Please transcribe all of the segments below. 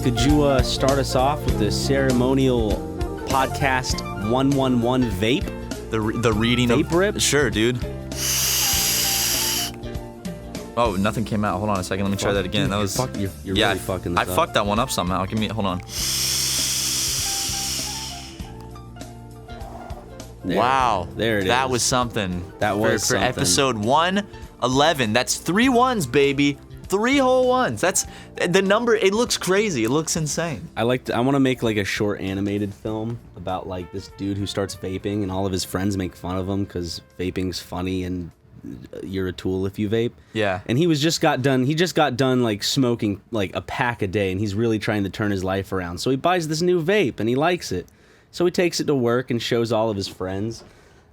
could you start us off with the ceremonial podcast 111 vape? The reading vape of... rip? Sure, dude. Oh, nothing came out. Hold on a second. Let me try that again. Dude, that was... You're really fucking this I up. fucked that one up somehow. Hold on. Wow. There it is. That was something. That was for something. episode 111. That's 3 ones, baby. 3 whole ones. That's the number. It looks crazy. It looks insane. I want to make like a short animated film about like this dude who starts vaping and all of his friends make fun of him because vaping's funny and you're a tool if you vape. Yeah. And he just got done like smoking like a pack a day and he's really trying to turn his life around. So he buys this new vape and he likes it. So he takes it to work and shows all of his friends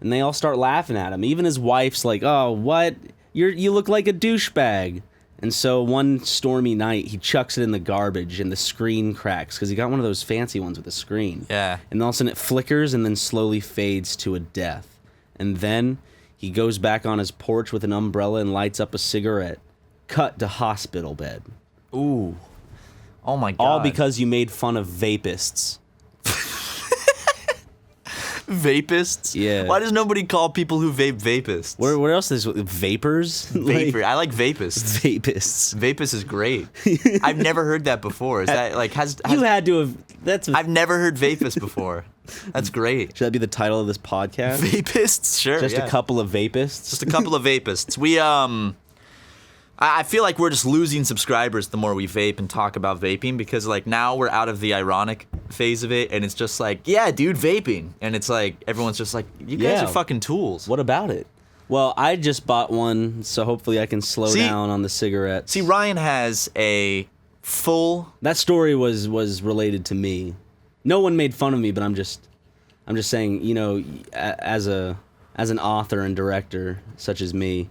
and they all start laughing at him. Even his wife's like, "Oh, what? You look like a douchebag." And so one stormy night, he chucks it in the garbage and the screen cracks because he got one of those fancy ones with a screen. Yeah. And all of a sudden it flickers and then slowly fades to a death. And then he goes back on his porch with an umbrella and lights up a cigarette. Cut to hospital bed. Ooh. Oh my God. All because you made fun of vapists. Vapists? Yeah. Why does nobody call people who vape vapists? What else is vapors? Vapor. I like vapists. Vapists. Vapist is great. I've never heard that before. Is that like You had to have. I've never heard vapist before. That's great. Should that be the title of this podcast? Vapists, sure. Just yeah. a couple of vapists. Just a couple of vapists. I feel like we're just losing subscribers the more we vape and talk about vaping because like now we're out of the ironic phase of it and it's just like, yeah, dude, vaping. And it's like everyone's just like, you guys are fucking tools. What about it? Well, I just bought one, so hopefully I can slow down on the cigarettes. See, Ryan has a full... That story was related to me. No one made fun of me, but I'm just saying, you know, as an author and director such as me,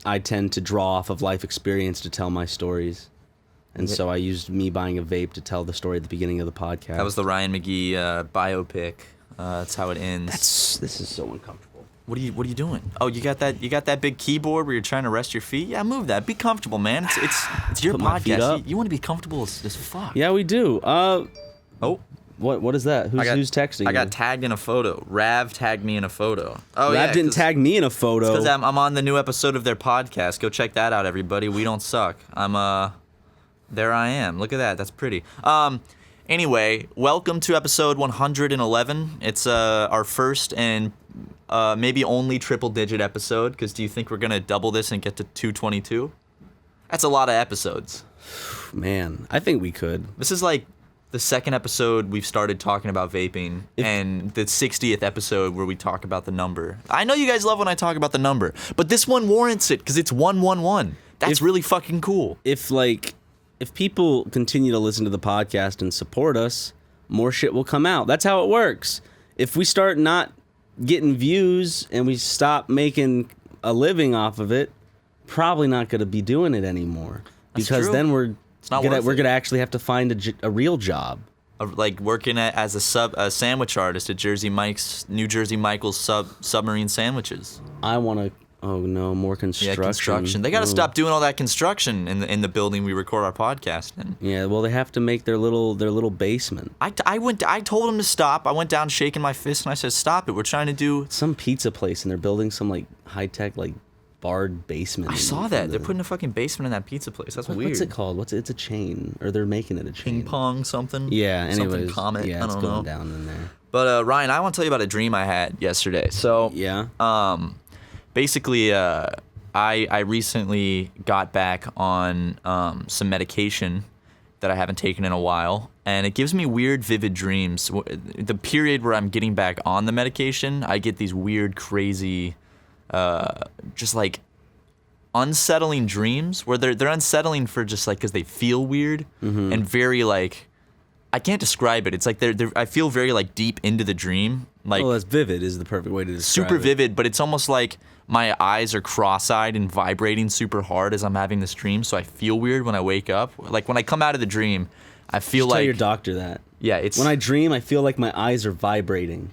I tend to draw off of life experience to tell my stories. And so I used me buying a vape to tell the story at the beginning of the podcast. That was the Ryan McGee biopic. That's how it ends. This is so uncomfortable. What are you doing? Oh, you got that big keyboard where you're trying to rest your feet? Yeah, move that. Be comfortable, man. It's your Put my feet podcast. up. You want to be comfortable as fuck. Yeah, we do. Oh. What is that? Who's texting? I got tagged in a photo. Rav tagged me in a photo. Oh, Rav didn't tag me in a photo. Because I'm on the new episode of their podcast. Go check that out, everybody. We don't suck. There I am. Look at that. That's pretty. Anyway, welcome to episode 111. It's our first and maybe only triple-digit episode. Because do you think we're gonna double this and get to 222? That's a lot of episodes. Man, I think we could. This is like the second episode we've started talking about vaping, and the 60th episode where we talk about the number. I know you guys love when I talk about the number, but this one warrants it because it's 111. That's really fucking cool. If people continue to listen to the podcast and support us, more shit will come out. That's how it works. If we start not getting views and we stop making a living off of it, probably not going to be doing it anymore. That's because true. then we're worth gonna actually have to find a real job. Like working as a sandwich artist at New Jersey Michael's submarine sandwiches. I want to. Oh no, more construction. Yeah, construction. They got to stop doing all that construction in the building we record our podcast in. Yeah, well, they have to make their little basement. I told them to stop. I went down shaking my fist and I said, "Stop it! We're trying to do some pizza place and they're building some like high tech like barred basement." I saw that. They're putting a fucking basement in that pizza place. That's weird. What's it called? It's a chain, or they're making it a chain. Ping pong something? Yeah, anyways. Something Comet. Yeah, I it's don't going know. down in there. But Ryan, I want to tell you about a dream I had yesterday. So yeah. Basically, I recently got back on some medication that I haven't taken in a while, and it gives me weird, vivid dreams. The period where I'm getting back on the medication, I get these weird, crazy, just like unsettling dreams where they're unsettling for just like because they feel weird and very like I can't describe it. It's like I feel very like deep into the dream. Like, well, that's vivid is the perfect way to describe it. Super vivid, but it's almost like my eyes are cross-eyed and vibrating super hard as I'm having this dream, so I feel weird when I wake up. Like when I come out of the dream, I feel like... Tell your doctor that. Yeah, it's... When I dream, I feel like my eyes are vibrating.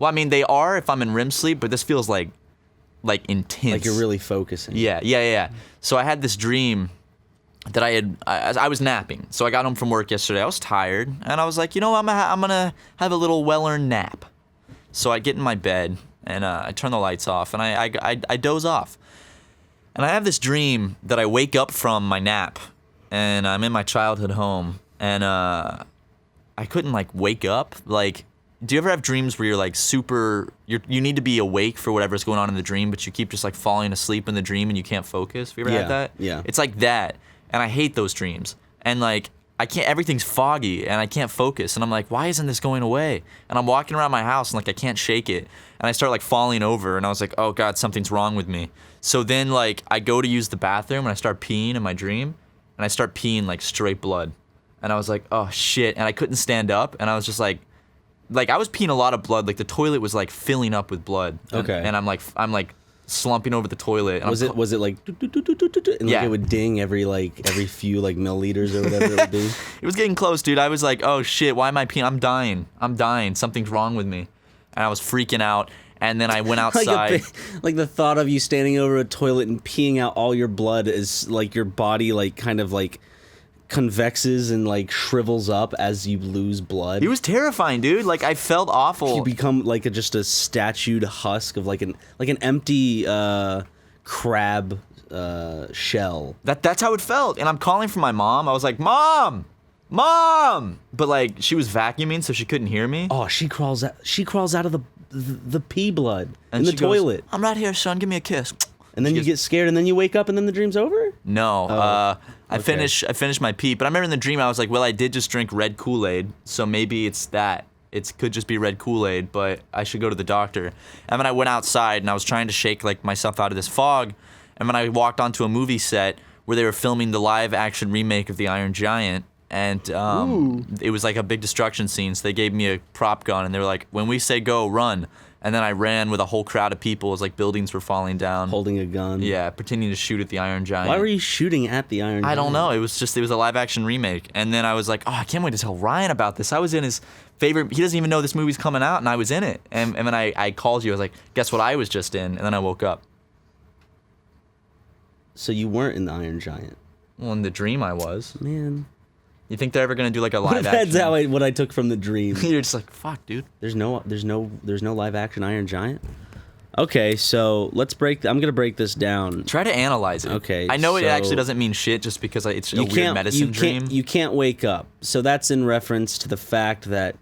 Well, I mean, they are if I'm in REM sleep, but this feels like intense. Like you're really focusing. Yeah. So I had this dream that I was napping. So I got home from work yesterday. I was tired, and I was like, you know, I'm gonna have a little well-earned nap. So I get in my bed and I turn the lights off and I doze off. And I have this dream that I wake up from my nap, and I'm in my childhood home, and I couldn't like wake up. Like, do you ever have dreams where you're like you need to be awake for whatever's going on in the dream, but you keep just like falling asleep in the dream and you can't focus? Have you ever had that? Yeah. It's like that, and I hate those dreams. And like everything's foggy and I can't focus, and I'm like, why isn't this going away? And I'm walking around my house and like I can't shake it, and I start like falling over, and I was like, oh God, something's wrong with me. So then like I go to use the bathroom and I start peeing in my dream, and I start peeing like straight blood, and I was like, oh shit, and I couldn't stand up, and I was just like I was peeing a lot of blood, like the toilet was like filling up with blood. Okay. And I'm like slumping over the toilet. And Was it like and Yeah. like it would ding every few like milliliters or whatever it would be? It was getting close, dude. I was like, oh shit, why am I peeing? I'm dying. Something's wrong with me. And I was freaking out. And then I went outside. like the thought of you standing over a toilet and peeing out all your blood is like your body like kind of like convexes and like shrivels up as you lose blood. It was terrifying, dude. Like I felt awful. You become like just a statued husk of like an empty crab shell. That's how it felt. And I'm calling for my mom. I was like, Mom! But like she was vacuuming, so she couldn't hear me. Oh, she crawls out of the pee blood And in the she goes, toilet. I'm right here, son. Give me a kiss. And then you get scared, and then you wake up, and then the dream's over? No. I okay. finished my pee, but I remember in the dream I was like, well, I did just drink red Kool-Aid, so maybe it's that. It could just be red Kool-Aid, but I should go to the doctor. And then I went outside, and I was trying to shake like myself out of this fog. And then I walked onto a movie set where they were filming the live-action remake of The Iron Giant, and it was like a big destruction scene. So they gave me a prop gun, and they were like, when we say go, run. And then I ran with a whole crowd of people as like buildings were falling down. Holding a gun. Yeah, pretending to shoot at the Iron Giant. Why were you shooting at the Iron Giant? I don't know. It was a live action remake. And then I was like, oh, I can't wait to tell Ryan about this. I was in his favorite. He doesn't even know this movie's coming out, and I was in it. And then I called you. I was like, guess what I was just in? And then I woke up. So you weren't in the Iron Giant? Well, in the dream I was. Man. You think they're ever gonna do like a live action? That's what I took from the dream. You're just like, fuck, dude. There's no live action Iron Giant. Okay, so I'm gonna break this down. Try to analyze it. Okay, I know it so actually doesn't mean shit just because it's a weird medicine dream. You can't wake up. So that's in reference to the fact that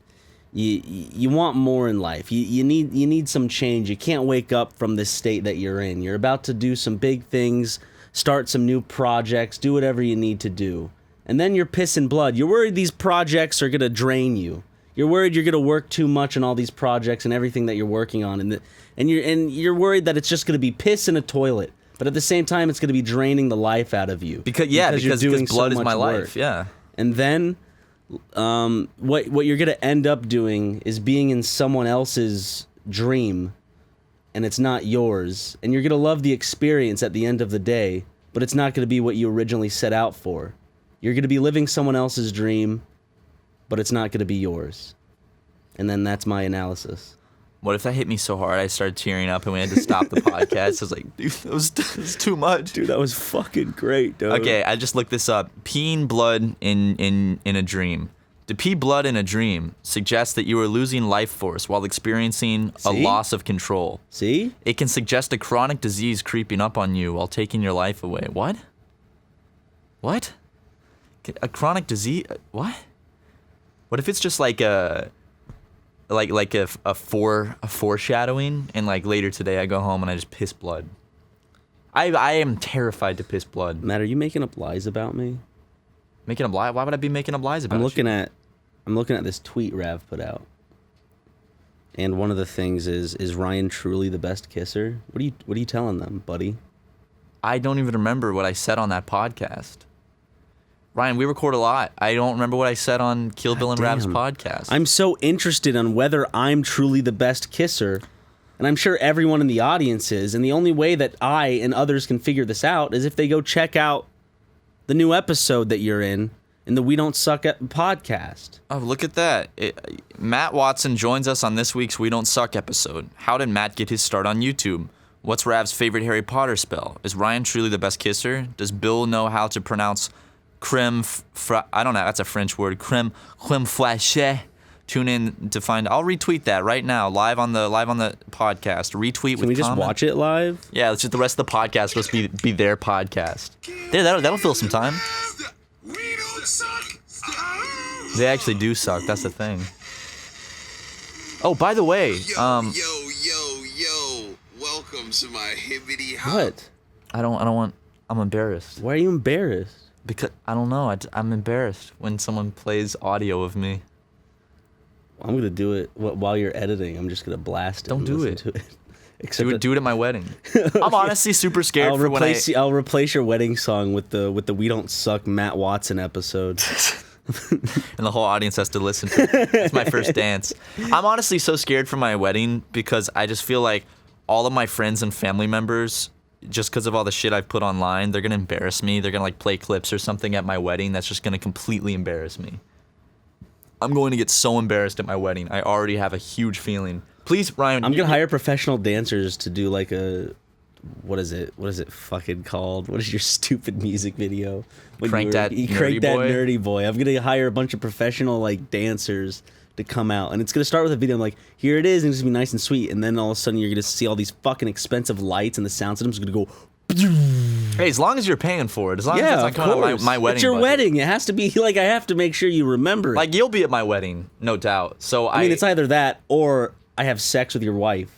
you want more in life. You need some change. You can't wake up from this state that you're in. You're about to do some big things, start some new projects, do whatever you need to do. And then you're pissing blood. You're worried these projects are going to drain you. You're worried you're going to work too much on all these projects and everything that you're working on. And you're worried that it's just going to piss in a toilet. But at the same time, it's going to be draining the life out of you. Because blood is my life. Yeah. And then what you're going to end up doing is being in someone else's dream, and it's not yours. And you're going to love the experience at the end of the day, but it's not going to be what you originally set out for. You're going to be living someone else's dream, but it's not going to be yours. And then that's my analysis. What if that hit me so hard I started tearing up and we had to stop the podcast? I was like, dude, that was too much. Dude, that was fucking great, dude. Okay, I just looked this up. Peeing blood in a dream. To pee blood in a dream suggests that you are losing life force while experiencing a loss of control. See? It can suggest a chronic disease creeping up on you while taking your life away. What? What? A chronic disease? What? What if it's just like a foreshadowing, and like later today I go home and I just piss blood? I am terrified to piss blood. Matt, are you making up lies about me? Making up lies? Why would I be making up lies about I'm looking you? I'm looking at this tweet Rav put out. And one of the things is Ryan truly the best kisser? What are you telling them, buddy? I don't even remember what I said on that podcast. Ryan, we record a lot. I don't remember what I said on Kill Bill and Rav's podcast. I'm so interested on whether I'm truly the best kisser, and I'm sure everyone in the audience is, and the only way that I and others can figure this out is if they go check out the new episode that you're in the We Don't Suck at podcast. Oh, look at that. Matt Watson joins us on this week's We Don't Suck episode. How did Matt get his start on YouTube? What's Rav's favorite Harry Potter spell? Is Ryan truly the best kisser? Does Bill know how to pronounce I don't know. That's a French word. Creme fraiche. Tune in to find. I'll retweet that right now, live on the podcast. Retweet with. Can we just comment. watch it live? Yeah, it's just the rest of the podcast supposed to be their podcast. Yeah, that'll fill some time. They actually do suck. That's the thing. Oh, by the way, Yo, welcome to my hibbity hop. What? I don't want. I'm embarrassed Why are you embarrassed? because I don't know. I'm embarrassed when someone plays audio of me. I'm gonna do it while you're editing. I'm just gonna blast it. Don't and do listen it. to it. Except Do it at my wedding. I'm honestly super scared I'll for when I. I'll replace your wedding song with the "We Don't Suck" Matt Watson episode. And the whole audience has to listen to it. It's my first dance. I'm honestly so scared for my wedding because I just feel like all of my friends and family members, just because of all the shit I've put online, they're gonna embarrass me. They're gonna like play clips or something at my wedding that's just gonna completely embarrass me. I'm going to get so embarrassed at my wedding. I already have a huge feeling. Please, Ryan. I'm gonna hire professional dancers to do like a what is it fucking called? What is your stupid music video? Crank That Crank Nerdy That Boy? Nerdy Boy. I'm gonna hire a bunch of professional like dancers to come out, and it's gonna start with a video. I'm like, here it is, and it's gonna be nice and sweet, and then all of a sudden you're gonna see all these fucking expensive lights, and the sound system's gonna go. Hey, as long as you're paying for it, as long as Yeah, it's of like kind of course. my wedding. It's your budget. wedding. It has to be like I have to make sure you remember it. Like you'll be at my wedding, no doubt. So I mean, it's either that or I have sex with your wife.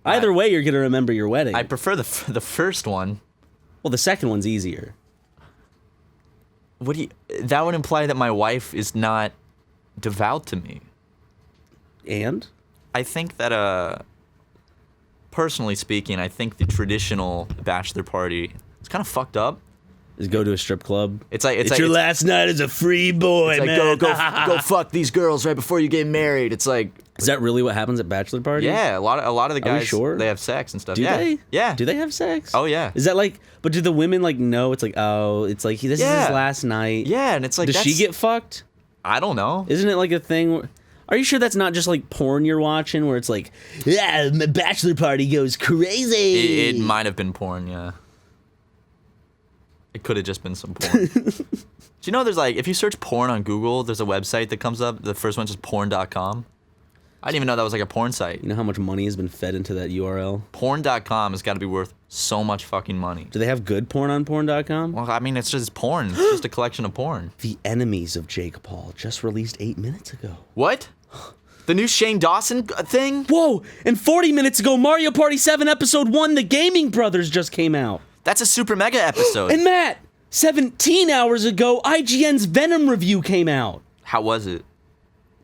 Either way, you're gonna remember your wedding. I prefer the first one. Well, the second one's easier. What do you? That would imply that my wife is not devout to me. And I think that personally speaking, I think the traditional bachelor party is kind of fucked up. is go to a strip club. It's like your last night as a free boy, it's like man. go fuck these girls right before you get married. It's like Is that really what happens at bachelor parties? yeah, a lot of the Are we guys sure? they have sex and stuff. Do yeah. they? Yeah. Do they have sex? Oh yeah. Is that like? But do the women like know? It's like this is his Yeah. last night. Yeah, and it's like Does she get fucked? I don't know. Isn't it like a thing? Are you sure that's not just like porn you're watching, where it's like, yeah, my bachelor party goes crazy? It might have been porn, yeah. It could have just been some porn. Do you know there's like, if you search porn on Google, there's a website that comes up. The first one's just porn.com. I didn't even know that was like a porn site. You know how much money has been fed into that URL? Porn.com has got to be worth so much fucking money. Do they have good porn on porn.com? Well, I mean, it's just porn. It's just a collection of porn. The Enemies of Jake Paul just released 8 minutes ago. What? The new Shane Dawson thing? Whoa! And 40 minutes ago, Mario Party 7 Episode 1, The Gaming Brothers just came out. That's a SuperMega episode. And Matt, 17 hours ago, IGN's Venom review came out. How was it?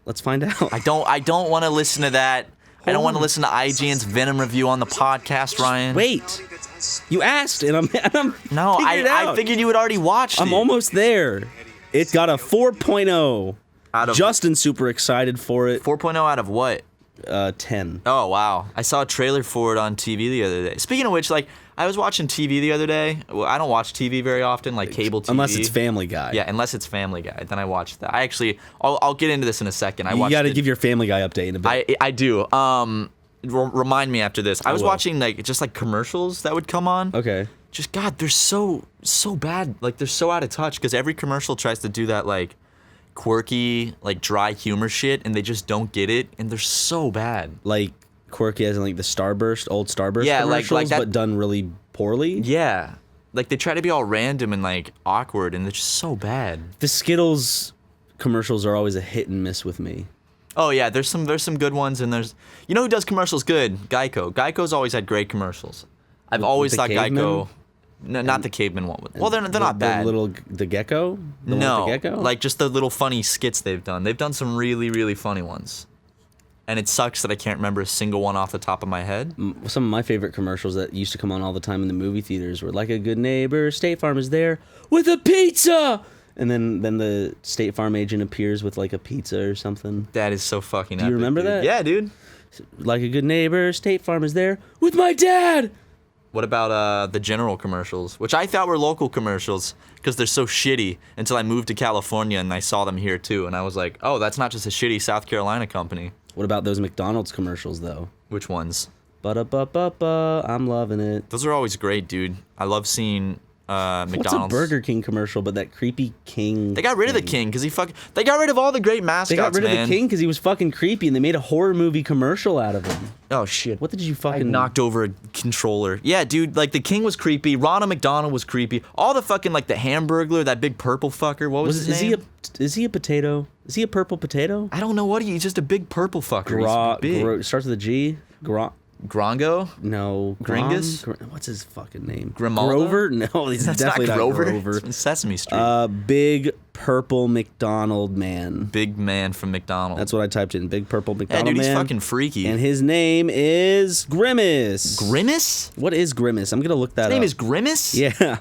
Let's find out. I don't want to listen to that. I don't want to listen to IGN's Venom review on the podcast, Ryan. Wait. You asked, and I'm No, figured it I out. figured you had already watched it. I'm almost there. It got a 4.0. Out of Justin's super excited for it. 4.0 out of what? 10. Oh, wow. I saw a trailer for it on TV the other day. Speaking of which, like, I was watching TV the other day. Well, I don't watch TV very often, like cable TV. Unless it's Family Guy. Yeah, unless it's Family Guy. Then I watch that. I'll get into this in a second. You got to give your Family Guy update in a bit. I do. Remind me after this. I was will. watching, like, just, like, commercials that would come on. Okay. Just, God, they're so bad. Like, they're so out of touch because every commercial tries to do that, like, quirky, like, dry humor shit, and they just don't get it, and they're so bad. Like quirky as in like the Starburst, old Starburst Yeah, like commercials, that- but done really poorly. Yeah. Like, they try to be all random and, like, awkward, and they're just so bad. The Skittles commercials are always a hit and miss with me. Oh, yeah, there's some good ones, and there's... You know who does commercials good? Geico. Geico's always had great commercials. I've always the thought cavemen? Geico... No, not the caveman one. Well, they're not bad. The gecko? The one No, with the gecko? like just the little funny skits they've done. They've done some really, really funny ones. And it sucks that I can't remember a single one off the top of my head. Some of my favorite commercials that used to come on all the time in the movie theaters were like a good neighbor, State Farm is there with a pizza! And then the State Farm agent appears with like a pizza or something. That is so fucking you epic, remember dude. that? Yeah, dude. Like a good neighbor, State Farm is there with my dad! What about the General commercials, which I thought were local commercials because they're so shitty until I moved to California and I saw them here too. And I was like, oh, that's not just a shitty South Carolina company. What about those McDonald's commercials though? Which ones? Ba-da-ba-ba-ba, I'm loving it. Those are always great, dude. I love seeing McDonald's. What's a Burger King commercial but that creepy king? They got rid of the king because they got rid of all the great mascots, They got rid man. of the king because he was fucking creepy, and they made a horror movie commercial out of him. Oh, shit. What did you I fucking... knocked over a controller. Yeah, dude, like, the king was creepy. Ronald McDonald was creepy. All the fucking, like, the Hamburglar, that big purple fucker. What was his name? Is he a potato? Is he a purple potato? I don't know what he's just a big purple fucker. He's big. Starts with a G? Grongo? No. Gringus? What's his fucking name? Grimaldo? Grover? No, he's That's definitely not not Grover. Grover. It's from Sesame Street. Big purple McDonald man. Big man from McDonald's. That's what I typed in. Big purple Yeah, McDonald dude, he's man. fucking freaky. And his name is Grimace. Grimace? What is Grimace? I'm gonna look that His up. name is Grimace? Yeah.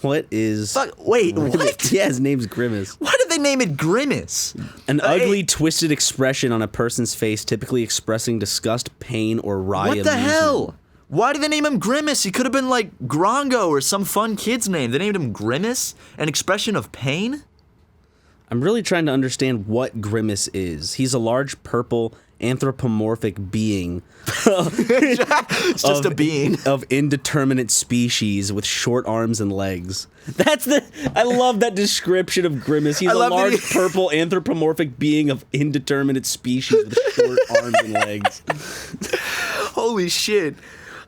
What is... Wait, what? Yeah, his name's Grimace. Why did they name it Grimace? An ugly, twisted expression on a person's face, typically expressing disgust, pain, or wry What the amusement. hell? Why did they name him Grimace? He could have been like Grongo or some fun kid's name. They named him Grimace? An expression of pain? I'm really trying to understand what Grimace is. He's a large, purple, anthropomorphic being. It's just a being. Of indeterminate species with short arms and legs. I love that description of Grimace. He's a large, purple, anthropomorphic being of indeterminate species with short arms and legs. Holy shit.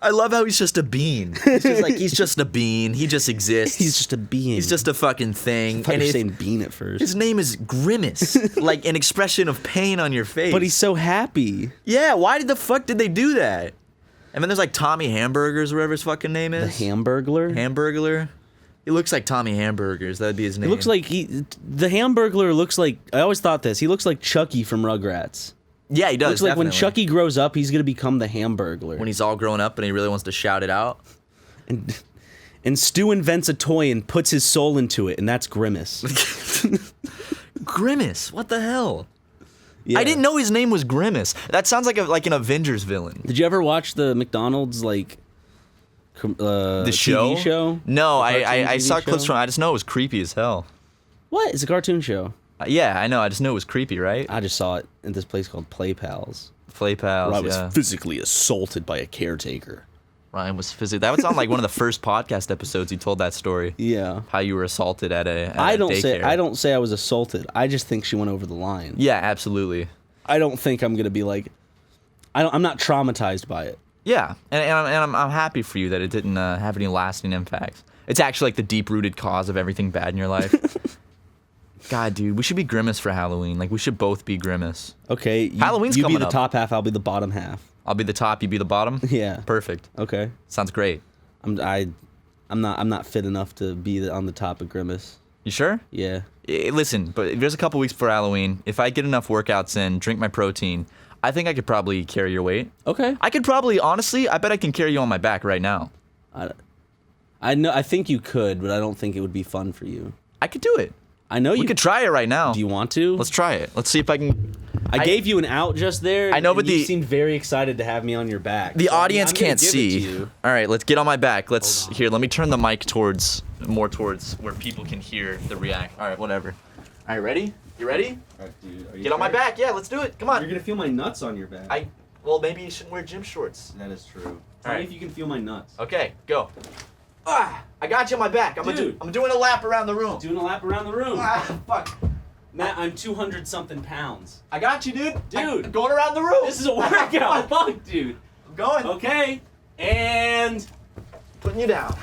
I love how he's just a bean. He's just a bean. He just exists. He's just a being. He's just a fucking thing. I thought you were saying bean at first. His name is Grimace. Like an expression of pain on your face. But he's so happy. Yeah, why the fuck did they do that? And then there's like Tommy Hamburgers, whatever his fucking name is. The Hamburglar? Hamburglar? He looks like Tommy Hamburgers. That'd be his name. He looks like the Hamburglar looks like... I always thought this. He looks like Chucky from Rugrats. Yeah, he does. Looks like definitely. when Chucky grows up, he's gonna become the Hamburglar. When he's all grown up and he really wants to shout it out. And Stu invents a toy and puts his soul into it, and that's Grimace. Grimace? What the hell? Yeah. I didn't know his name was Grimace. That sounds like an Avengers villain. Did you ever watch the McDonald's The TV show? No, The I cartoon saw TV clips show? from it. I just know it was creepy as hell. What? It's a cartoon show. Yeah, I know. I just know it was creepy, right? I just saw it at this place called Play Pals. Play Pals, Where I was yeah. physically assaulted by a caretaker. Ryan was physically... That would sound like one of the first podcast episodes you told that story. Yeah. How you were assaulted at a I don't daycare. say I was assaulted. I just think she went over the line. Yeah, absolutely. I don't think I'm gonna be like... I'm not traumatized by it. Yeah, and I'm happy for you that it didn't have any lasting impacts. It's actually like the deep-rooted cause of everything bad in your life. God, dude, we should be Grimace for Halloween. Like, we should both be Grimace. Okay. Halloween's you be coming the up. top half, I'll be the bottom half. I'll be the top, you be the bottom? Yeah. Perfect. Okay. Sounds great. I'm not fit enough to be on the top of Grimace. You sure? Yeah. Listen, but there's a couple weeks before Halloween. If I get enough workouts in, drink my protein, I think I could probably carry your weight. Okay. I could probably, honestly, I bet I can carry you on my back right now. I know. I think you could, but I don't think it would be fun for you. I could do it. I know you We could try it right now. Do you want to? Let's try it. Let's see if I can... I gave you an out just there. I know, and but you the- seemed very excited to have me on your back. The So audience I'm gonna can't give it see. to you. All right, let's get on my back. Here, let me turn the mic more towards where people can hear the react. All right, whatever. All right, ready? You ready? All right, dude, are you Get on my sure? back. Yeah, let's do it. Come on. You're gonna feel my nuts on your back. Well, maybe you shouldn't wear gym shorts. That is true. Tell All right. me if you can feel my nuts. Okay, go. I got you on my back. I'm doing a lap around the room. Doing a lap around the room. Fuck. Matt, I'm 200 something pounds. I got you, dude. Dude. I'm going around the room. This is a workout. Fuck, dude. I'm going. Okay. And Putting you down.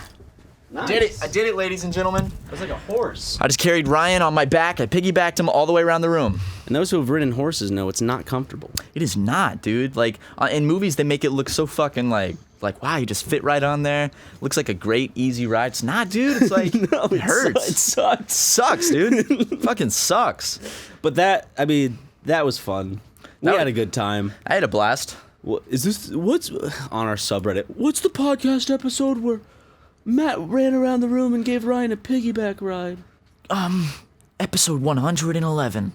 nice. Did it. I did it, ladies and gentlemen. I was like a horse. I just carried Ryan on my back. I piggybacked him all the way around the room. And those who have ridden horses know it's not comfortable. It is not, dude. Like in movies, they make it look so fucking like wow, you just fit right on there. Looks like a great easy ride. It's not, dude. It's like No, it hurts. It sucks. Sucks, dude. Fucking sucks. But that was fun. We had a good time. I had a blast. What's on our subreddit? What's the podcast episode where Matt ran around the room and gave Ryan a piggyback ride? Episode 111.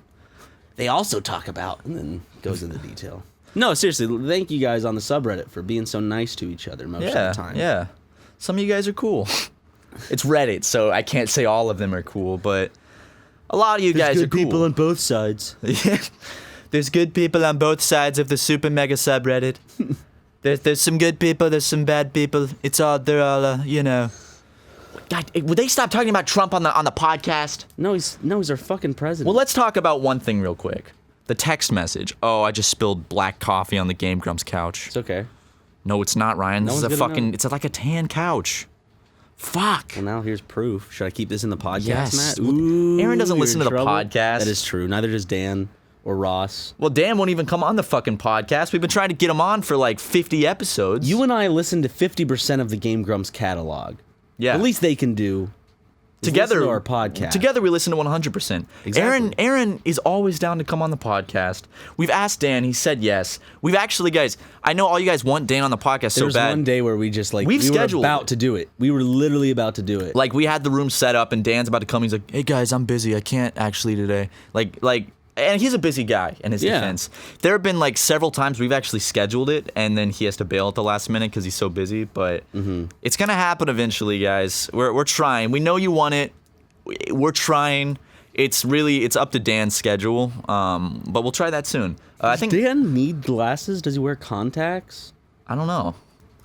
They also talk about, and then goes into detail. No, seriously, thank you guys on the subreddit for being so nice to each other most of the time. Yeah. Some of you guys are cool. It's Reddit, so I can't say all of them are cool, but a lot of you guys are cool. people on both sides. Yeah. There's good people on both sides of the SuperMega subreddit. There's some good people, there's some bad people. They're all, God, would they stop talking about Trump on the podcast? No, he's our fucking president. Well, let's talk about one thing real quick. The text message. Oh, I just spilled black coffee on the Game Grumps couch. It's okay. No, it's not, Ryan. This is a one's gonna fucking. know. It's like a tan couch. Fuck. Well, now here's proof. Should I keep this in the podcast, Yes. Matt? Ooh, Aaron doesn't you're listen in to the trouble. podcast. That is true. Neither does Dan or Ross. Well, Dan won't even come on the fucking podcast. We've been trying to get him on for like 50 episodes. You and I listen to 50% of the Game Grumps catalog. Yeah. At least they can do. is together listen to our podcast. Together we listen to 100%. Exactly. Aaron is always down to come on the podcast. We've asked Dan, he said yes. We've actually, guys, I know all you guys want Dan on the podcast There was so bad. one day where we just like We've we were scheduled about it. to do it. We were literally about to do it. Like we had the room set up and Dan's about to come. He's like, "Hey guys, I'm busy. I can't actually today." Like and he's a busy guy in his Yeah. defense. There have been like several times we've actually scheduled it and then he has to bail at the last minute because he's so busy. But it's gonna happen eventually, guys. We're trying. We know you want it. We're trying. It's up to Dan's schedule. But we'll try that soon. I think Does Dan need glasses? Does he wear contacts? I don't know.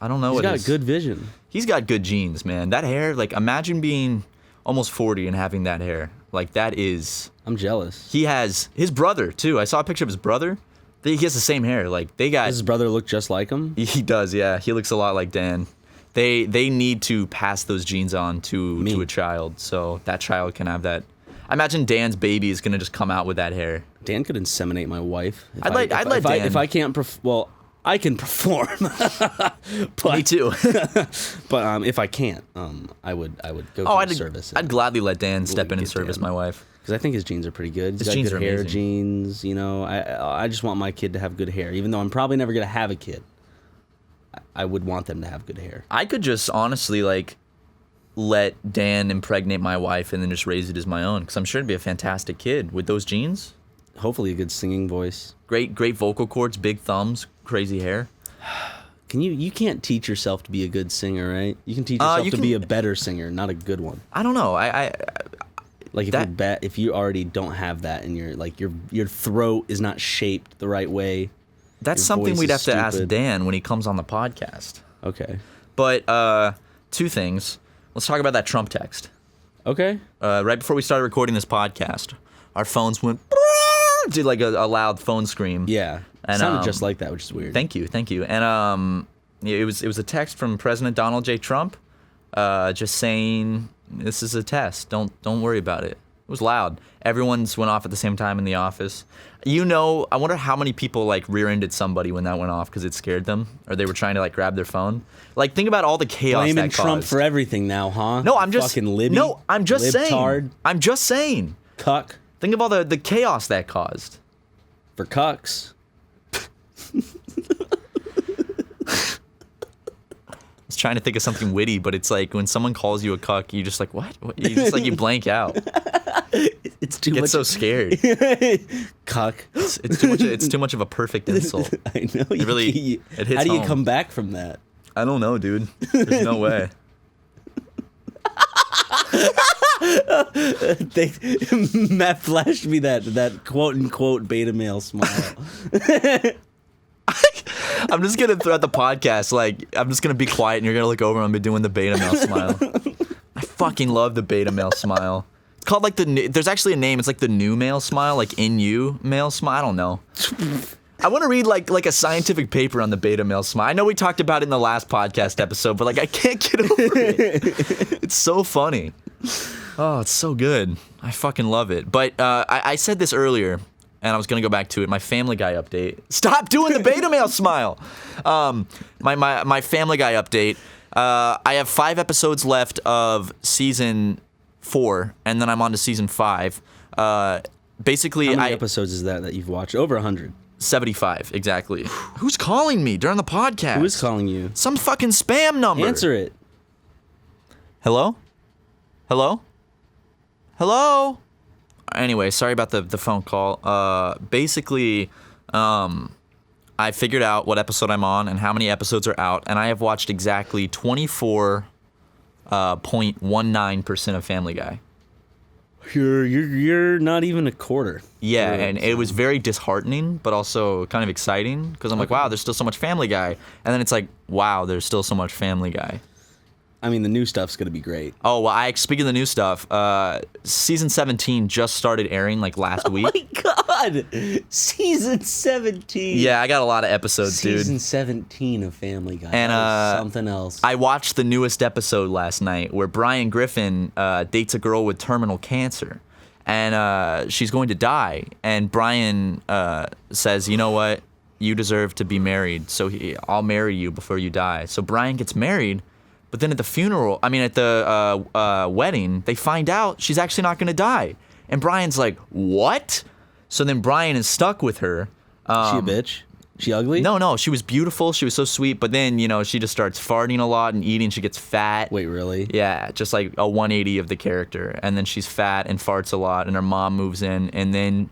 He's He's got good vision. He's got good genes, man. That hair, like imagine being almost 40 and having that hair. Like that is. I'm jealous. He has his brother too. I saw a picture of his brother. He has the same hair. Like they got. Does his brother look just like him? He does, yeah. He looks a lot like Dan. They need to pass those genes on to a child, so that child can have that. I imagine Dan's baby is gonna just come out with that hair. Dan could inseminate my wife. I'd let Dan. If I can't, I can perform. But, Me too. But if I can't, I would go for the service. I'd gladly let Dan step in and get service Dan. my wife. Because I think his genes are pretty good. He's His got genes good are hair amazing. genes. You know, I just want my kid to have good hair. Even though I'm probably never gonna have a kid, I would want them to have good hair. I could just honestly like let Dan impregnate my wife and then just raise it as my own because I'm sure it'd be a fantastic kid with those genes. Hopefully, a good singing voice. Great vocal cords, big thumbs, crazy hair. You can't teach yourself to be a good singer, right? You can teach yourself you to can- be a better singer, not a good one. I don't know. Like if That- you're if you already don't have that and your throat is not shaped the right way. That's Your something voice we'd have is to ask stupid. Dan when he comes on the podcast. Okay. But two things. Let's talk about that Trump text. Okay. Right before we started recording this podcast, our phones went did like a loud phone scream. Yeah. And, Sounded just like that, which is weird. Thank you. And it was a text from President Donald J. Trump, just saying this is a test. Don't worry about it. It was loud. Everyone's went off at the same time in the office. You know, I wonder how many people like rear-ended somebody when that went off because it scared them, or they were trying to like grab their phone. Like think about all the chaos Blaming that Trump caused. for everything now, huh? No, I'm just fucking libby. No, I'm just libtard, saying. I'm just saying. Cuck Think of all the chaos that caused. for cucks. I was trying to think of something witty, but it's like when someone calls you a cuck, you just like what? You just like you blank out. It's too Get much. so scared. Cuck. It's too much of a perfect insult. I know. It really it hits How do you home. come back from that? I don't know, dude. There's no way. Matt flashed me that quote unquote beta male smile. I'm just gonna throughout the podcast, like I'm just gonna be quiet and you're gonna look over and be doing the beta male smile. I fucking love the beta male smile. It's called like there's actually a name. It's like the new male smile, like in-you male smile. I don't know. I want to read like a scientific paper on the beta male smile. I know we talked about it in the last podcast episode, but like I can't get over it. It's so funny. Oh, it's so good. I fucking love it. But I said this earlier, and I was gonna go back to it. My Family Guy update. Stop doing the beta male smile. My Family Guy update. I have 5 episodes left of season 4, and then I'm on to season 5. Basically, How many episodes is that you've watched? Over 100. 75 exactly. Who's calling me during the podcast? Who is calling you? Some fucking spam number. Answer it. Hello? Hello? Hello? Anyway, sorry about the phone call. Basically, I figured out what episode I'm on and how many episodes are out, and I have watched exactly 24.19% of Family Guy. You're not even a quarter. Yeah, You're- and it was very disheartening, but also kind of exciting because I'm like, wow, there's still so much Family Guy, and then it's like, wow, there's still so much Family Guy. I mean, the new stuff's gonna be great. Oh, well, speaking of the new stuff, season 17 just started airing like last week. Oh my God! Season 17. Yeah, I got a lot of episodes, dude. Season 17 of Family Guy. And That is something else. I watched the newest episode last night where Brian Griffin dates a girl with terminal cancer. And she's going to die. And Brian says, you know what? You deserve to be married. So I'll marry you before you die. So Brian gets married. But then at the wedding, they find out she's actually not going to die. And Brian's like, what? So then Brian is stuck with her. She a bitch? She ugly? No, she was beautiful. She was so sweet. But then, she just starts farting a lot and eating. She gets fat. Wait, really? Yeah, just like a 180 of the character. And then she's fat and farts a lot. And her mom moves in. And then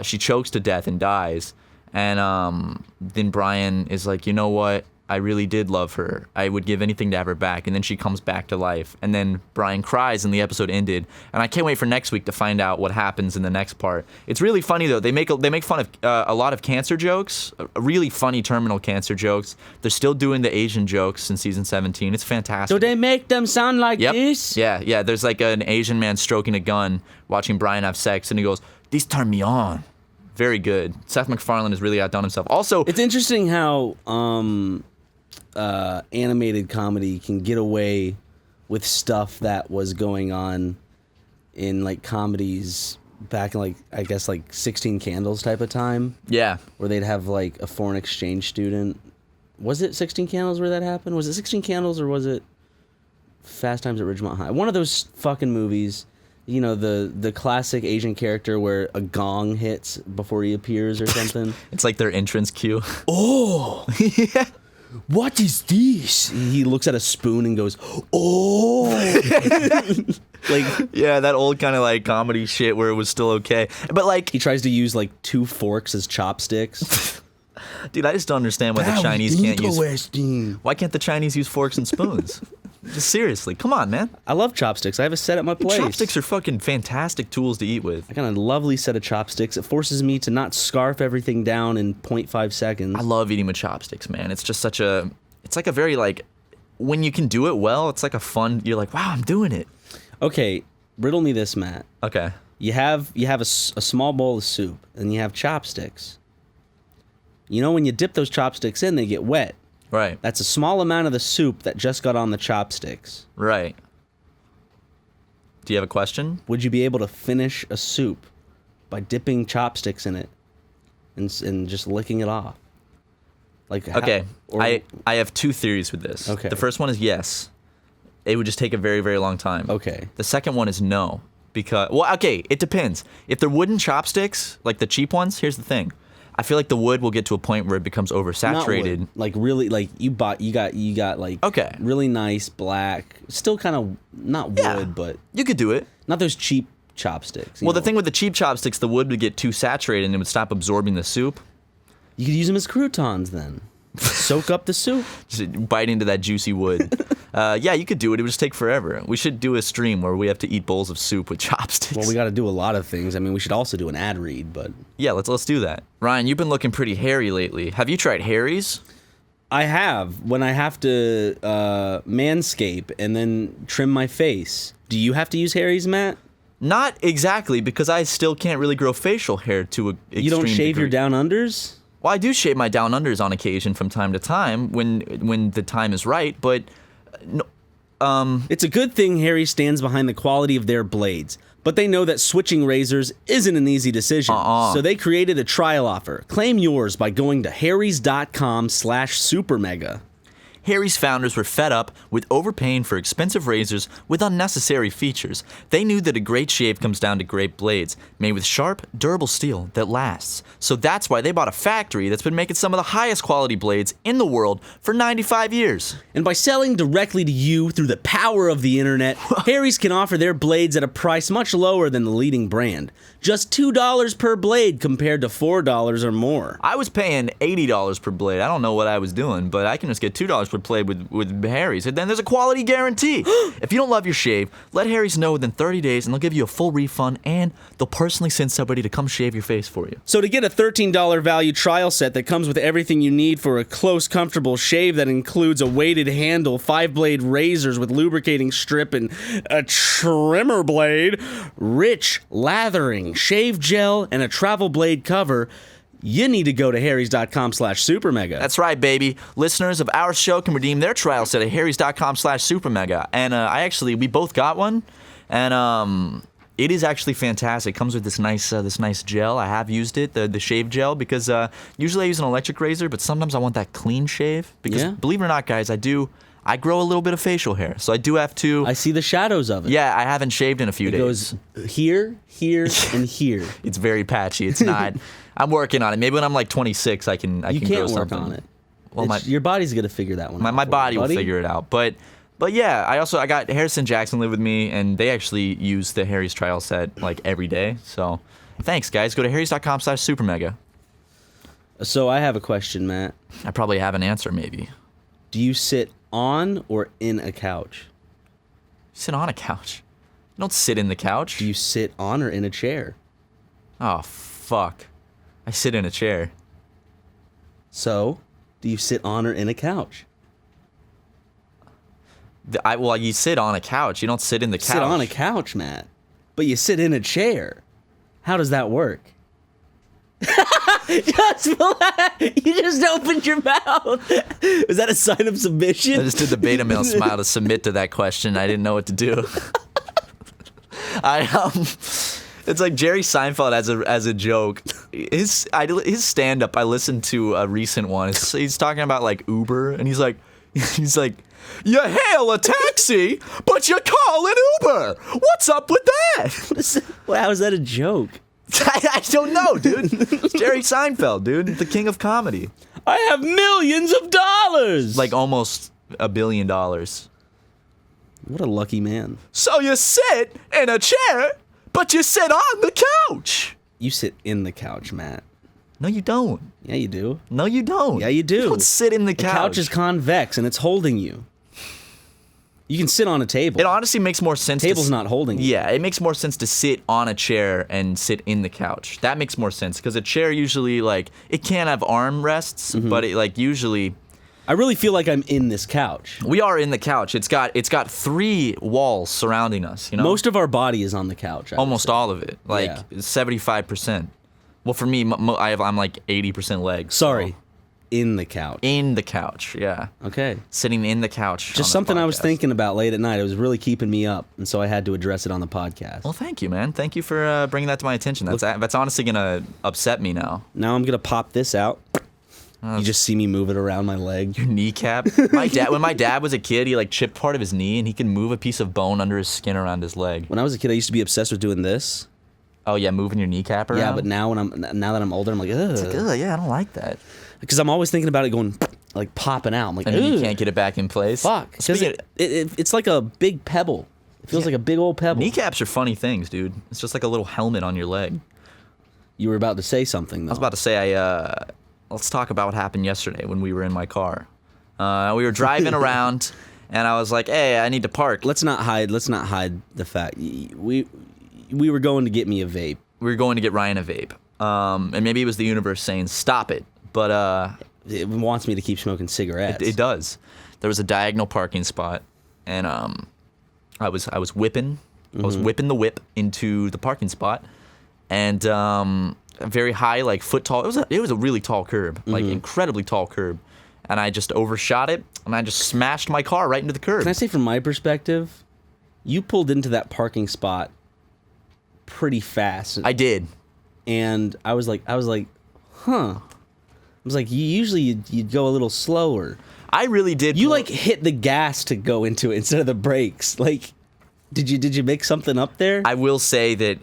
she chokes to death and dies. And then Brian is like, you know what? I really did love her. I would give anything to have her back. And then she comes back to life. And then Brian cries and the episode ended. And I can't wait for next week to find out what happens in the next part. It's really funny though. They make fun of a lot of cancer jokes, really funny terminal cancer jokes. They're still doing the Asian jokes in season 17. It's fantastic. Do they make them sound like Yep. this? Yeah. There's like an Asian man stroking a gun, watching Brian have sex, and he goes, "These turn me on." Very good. Seth MacFarlane has really outdone himself. Also, It's interesting how animated comedy can get away with stuff that was going on in like comedies back in like I guess like 16 Candles type of time, yeah. where they'd have like a foreign exchange student. Was it 16 Candles where that happened? Was it 16 Candles or was it Fast Times at Ridgemont High? One of those fucking movies. The classic Asian character where a gong hits before he appears or something. It's like their entrance cue. Oh, Yeah. what is this? He looks at a spoon and goes, oh. Like, Yeah, that old kind of like comedy shit where it was still okay. But like, he tries to use like 2 forks as chopsticks. dude, I just don't understand why the Chinese can't use. Interesting. Why can't the Chinese use forks and spoons? Just seriously, come on, man. I love chopsticks. I have a set at my place. Chopsticks are fucking fantastic tools to eat with. I got a lovely set of chopsticks. It forces me to not scarf everything down in 0.5 seconds. I love eating with chopsticks, man. It's just it's like a very like, when you can do it well, it's like a fun, you're like, wow, I'm doing it. Okay, riddle me this, Matt. Okay. You have a small bowl of soup, and you have chopsticks. When you dip those chopsticks in, they get wet. Right. That's a small amount of the soup that just got on the chopsticks. Right. Do you have a question? Would you be able to finish a soup by dipping chopsticks in it and just licking it off? Like Okay. I have 2 theories with this. Okay. The first one is yes. It would just take a very, very long time. Okay. The second one is no. Because, well, okay, it depends. If they're wooden chopsticks, like the cheap ones, here's the thing. I feel like the wood will get to a point where it becomes oversaturated. Not wood. Like really, like you got like Okay. really nice black, still kind of not wood, Yeah. but You could do it. not those cheap chopsticks. Well, the thing with the cheap chopsticks, the wood would get too saturated and it would stop absorbing the soup. you could use them as croutons then. Soak up the soup. Just bite into that juicy wood. Yeah, you could do it. It would just take forever. We should do a stream where we have to eat bowls of soup with chopsticks. Well, we got to do a lot of things. I mean, we should also do an ad read, but Yeah, let's do that. Ryan, you've been looking pretty hairy lately. Have you tried Harry's? I have when I have to manscape and then trim my face. Do you have to use Harry's, Matt? Not exactly, because I still can't really grow facial hair to a extreme You don't shave your degree. down unders? Well, I do shave my down unders on occasion from time to time when the time is right, but no, It's a good thing Harry stands behind the quality of their blades, but they know that switching razors isn't an easy decision. So they created a trial offer. Claim yours by going to harrys.com/supermega. Harry's founders were fed up with overpaying for expensive razors with unnecessary features. They knew that a great shave comes down to great blades, made with sharp, durable steel that lasts. So that's why they bought a factory that's been making some of the highest quality blades in the world for 95 years. And by selling directly to you through the power of the internet, Harry's can offer their blades at a price much lower than the leading brand. Just $2 per blade compared to $4 or more. I was paying $80 per blade. I don't know what I was doing, but I can just get $2 per would play with Harry's. And then there's a quality guarantee. If you don't love your shave, let Harry's know within 30 days, and they'll give you a full refund, and they'll personally send somebody to come shave your face for you. So to get a $13 value trial set that comes with everything you need for a close, comfortable shave that includes a weighted handle, 5-blade razors with lubricating strip, and a trimmer blade, rich lathering, shave gel, and a travel blade cover, you need to go to harrys.com/supermega. That's right, baby. Listeners of our show can redeem their trial set at harrys.com/supermega. And we both got one, and it is actually fantastic. It comes with this nice gel. I have used it, the shave gel, because usually I use an electric razor, but sometimes I want that clean shave. Because believe it or not, guys, I grow a little bit of facial hair, so I do have to. I see the shadows of it. Yeah, I haven't shaved in a few days. It goes here, and here. It's very patchy. It's not. I'm working on it. Maybe when I'm like 26, I can. You can can't grow work something. on it. Well, your body's gonna figure that one out. My body will buddy. figure it out. But yeah, I got Harrison Jackson live with me, and they actually use the Harry's trial set like every day. So thanks, guys. Go to harrys.com/supermega. So I have a question, Matt. I probably have an answer, maybe. Do you sit on or in a couch? Sit on a couch. You don't sit in the couch. Do you sit on or in a chair? Oh, fuck. I sit in a chair. So, do you sit on or in a couch? Well, you sit on a couch. You don't sit in the couch. Sit on a couch, Matt. But you sit in a chair. How does that work? You just opened your mouth. Is that a sign of submission? I just did the beta male smile to submit to that question. I didn't know what to do. It's like Jerry Seinfeld as a joke. His stand up. I listened to a recent one. He's talking about like Uber, and he's like, you hail a taxi, but you call an Uber. What's up with that? How is that a joke? I don't know, dude. It's Jerry Seinfeld, dude, the king of comedy. I have millions of dollars. Like almost $1 billion. What a lucky man. So you sit in a chair, but you sit on the couch. You sit in the couch, Matt. No, you don't. Yeah, you do. No, you don't. Yeah, you do. You don't sit in the couch. The couch is convex, and it's holding you. You can sit on a table. It honestly makes more sense. Table's not holding you. Yeah, it makes more sense to sit on a chair and sit in the couch. That makes more sense because a chair usually it can have arm rests, but it usually. I really feel like I'm in this couch. We are in the couch. It's got 3 walls surrounding us. You know, most of our body is on the couch. Almost all of it, 75%. Well, for me, I'm like 80% legs. Sorry. So. In the couch. In the couch, yeah. Okay. Sitting in the couch. Just something I was thinking about late at night. It was really keeping me up, and so I had to address it on the podcast. Well, thank you, man. Thank you for bringing that to my attention. That's honestly gonna upset me now. Now I'm gonna pop this out. You just see me move it around my leg. Your kneecap. When my dad was a kid, he chipped part of his knee, and he could move a piece of bone under his skin around his leg. When I was a kid, I used to be obsessed with doing this. Oh yeah, moving your kneecap around. Yeah, but now that I'm older, I'm like, ugh. It's ugh, yeah, I don't like that. Because I'm always thinking about it going, popping out. I'm like, and ugh. you can't get it back in place. Fuck. Because it's like a big pebble. It feels like a big old pebble. Kneecaps are funny things, dude. It's just like a little helmet on your leg. You were about to say something, though. I was about to say, let's talk about what happened yesterday when we were in my car. We were driving around, and I was like, hey, I need to park. Let's not hide the fact. We were going to get me a vape. We were going to get Ryan a vape. And maybe it was the universe saying, stop it. But it wants me to keep smoking cigarettes. It does. There was a diagonal parking spot, and I was whipping. I was whipping the whip into the parking spot, and a very high, foot tall. It was a really tall curb, incredibly tall curb, and I just overshot it, and I just smashed my car right into the curb. Can I say, from my perspective, you pulled into that parking spot pretty fast. I did, and I was like, huh. I was like, you'd go a little slower. I really did. You hit the gas to go into it instead of the brakes. Did you make something up there? I will say that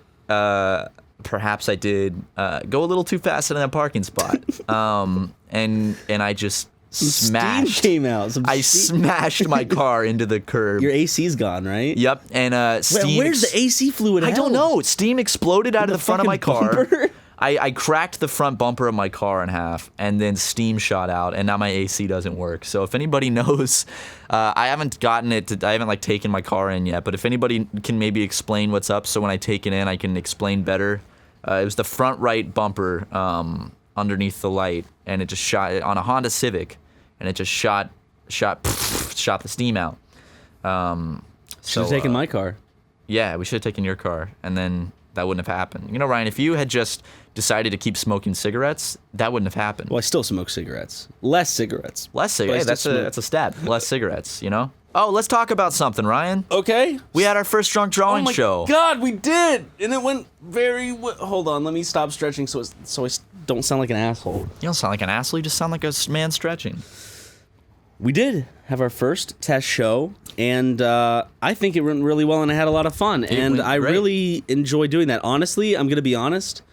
perhaps I did go a little too fast in that parking spot, and I just smashed. Steam came out. Smashed my car into the curb. Your AC's gone, right? Yep, and steam. Where's the AC fluid? I don't know. Steam exploded out of the front of my car. I cracked the front bumper of my car in half, and then steam shot out, and now my AC doesn't work. So if anybody knows, I haven't gotten it. I haven't like taken my car in yet. But if anybody can maybe explain what's up, so when I take it in, I can explain better. It was the front right bumper underneath the light, and it just shot on a Honda Civic, and it just shot the steam out. Should have taken my car. Yeah, we should have taken your car, and then that wouldn't have happened. You know, Ryan, if you had just decided to keep smoking cigarettes, that wouldn't have happened. Well, I still smoke cigarettes. Less cigarettes. Less cigarettes. Hey, that's a stat. Less cigarettes, you know? Oh, let's talk about something, Ryan. Okay. We had our first drunk drawing show. Oh my God, we did! And it went very... Hold on, let me stop stretching so I don't sound like an asshole. You don't sound like an asshole, you just sound like a man stretching. We did have our first test show, and I think it went really well, and I had a lot of fun. And I really enjoy doing that. Honestly, I'm going to be honest,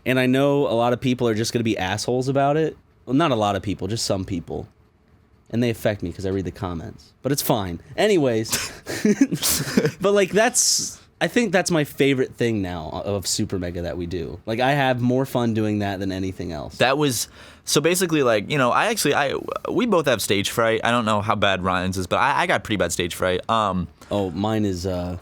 and I know a lot of people are just going to be assholes about it. Well, not a lot of people, just some people. And they affect me because I read the comments. But it's fine. Anyways. But, like, I think that's my favorite thing now of SuperMega that we do. Like, I have more fun doing that than anything else. That was... So basically, like, you know, we both have stage fright. I don't know how bad Ryan's is, but I got pretty bad stage fright. Oh, mine is, woo!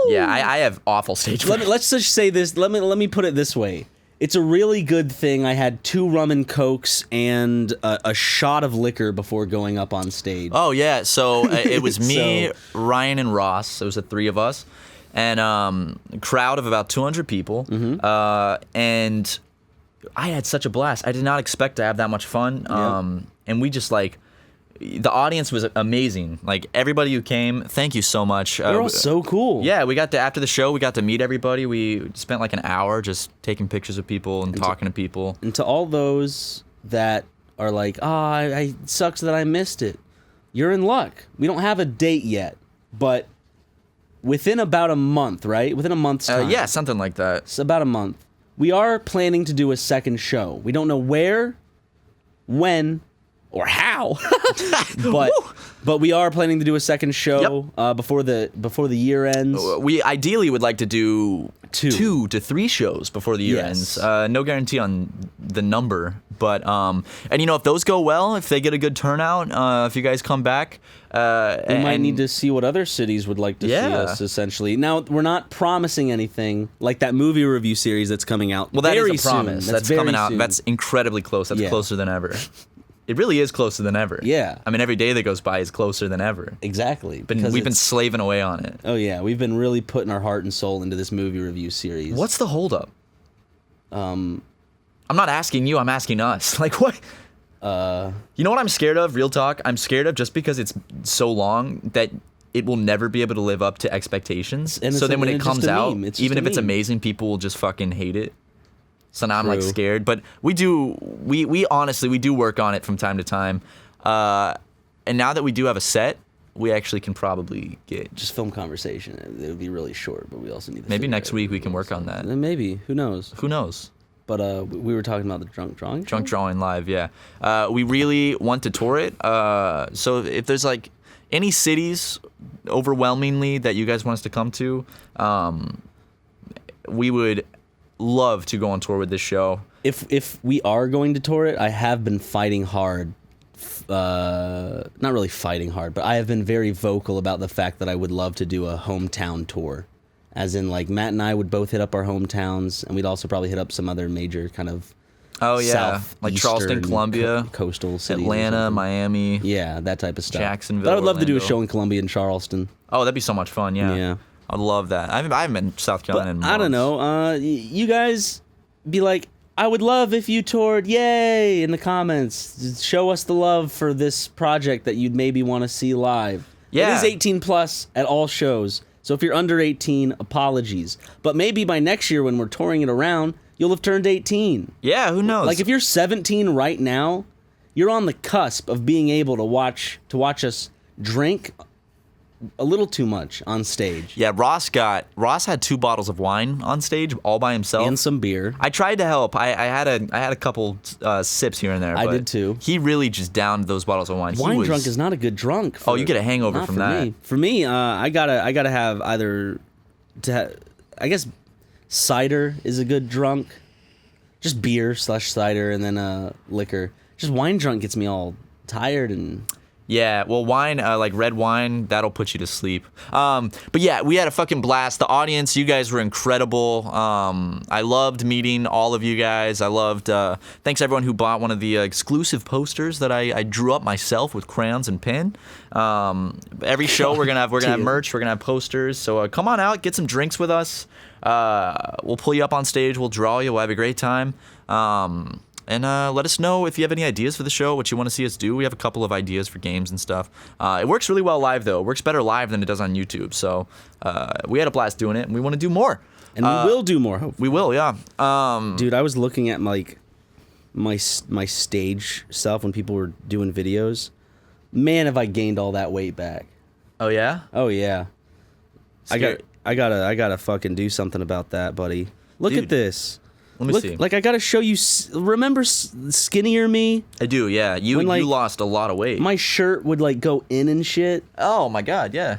Yeah, I have awful stage fright. Let's just say this. Let me put it this way. It's a really good thing I had 2 rum and cokes and a shot of liquor before going up on stage. Oh, yeah. So it was me, Ryan, and Ross. It was the 3 of us. And a crowd of about 200 people. Mm-hmm. And I had such a blast. I did not expect to have that much fun. And we just, like... The audience was amazing. Like, everybody who came, thank you so much. They're all so cool. Yeah, after the show, we got to meet everybody. We spent like an hour just taking pictures of people and talking to people. And to all those that are like, it sucks that I missed it. You're in luck. We don't have a date yet, but within about a month, right? Within a month's time. Yeah, something like that. It's about a month. We are planning to do a second show. We don't know where, when, or how, but we are planning to do a second show before the year ends. We ideally would like to do 2 to 3 shows before the year ends. No guarantee on the number, but and you know, if those go well, if they get a good turnout, if you guys come back, we might need to see what other cities would like to see us. Essentially, now we're not promising anything like that movie review series that's coming out. Well, that very is a promise. Soon. That's coming out. Soon. That's incredibly close. That's closer than ever. It really is closer than ever. Yeah. I mean, every day that goes by is closer than ever. Exactly. We've been slaving away on it. Oh, yeah. We've been really putting our heart and soul into this movie review series. What's the holdup? I'm not asking you. I'm asking us. Like, what? You know what I'm scared of? Real talk. I'm scared of just because it's so long that it will never be able to live up to expectations. And so then when it comes out, even if it's amazing, people will just fucking hate it. So now I'm like scared, but we honestly, we do work on it from time to time. And now that we do have a set, we actually can probably get... Just film conversation. It would be really short, but we also need to... Maybe next week we can work on that. Maybe. Who knows? Who knows? But we were talking about the drunk drawing. Drunk drawing live, yeah. We really want to tour it. So if there's like any cities overwhelmingly that you guys want us to come to, we would... love to go on tour with this show. If we are going to tour it, I have been fighting hard. Not really fighting hard, but I have been very vocal about the fact that I would love to do a hometown tour. As in, like, Matt and I would both hit up our hometowns, and we'd also probably hit up some other major kind of like Charleston, Columbia, coastal cities, Atlanta, Miami, that type of stuff. Jacksonville. But I would love to do a Orlando. show in Columbia and Charleston. Oh, that'd be so much fun. Yeah. I'd love that. I haven't been to South Carolina in months. I don't know. You guys be like, I would love if you toured, yay, in the comments. Just show us the love for this project that you'd maybe want to see live. Yeah. It is 18 plus at all shows. So if you're under 18, apologies. But maybe by next year when we're touring it around, you'll have turned 18. Yeah, who knows? Like if you're 17 right now, you're on the cusp of being able to watch us drink a little too much on stage. Yeah, Ross had 2 bottles of wine on stage all by himself and some beer. I tried to help. I had a couple sips here and there. I did too. He really just downed those bottles of wine. Wine drunk is not a good drunk. You get a hangover from that. Me. For me, I gotta have either I guess Cider is a good drunk. Just beer / cider and then liquor. Just wine drunk gets me all tired and... Yeah, well, wine, like red wine, that'll put you to sleep. But yeah, we had a fucking blast. The audience, you guys were incredible. I loved meeting all of you guys. I loved, thanks everyone who bought one of the exclusive posters that I drew up myself with crayons and pen. Every show we're gonna have merch, we're gonna have posters. So come on out, get some drinks with us. We'll pull you up on stage, we'll draw you, we'll have a great time. And let us know if you have any ideas for the show, what you want to see us do. We have a couple of ideas for games and stuff. It works really well live, though. It works better live than it does on YouTube. So we had a blast doing it, and we want to do more. And we will do more, hopefully. We will, yeah. Dude, I was looking at my stage stuff when people were doing videos. Man, have I gained all that weight back. Oh, yeah? Oh, yeah. Scary. I gotta fucking do something about that, buddy. Look Dude. at this. Let me see. Like, I gotta show you. Remember skinnier me? I do, yeah. You lost a lot of weight. My shirt would like go in and shit. Oh my god, yeah.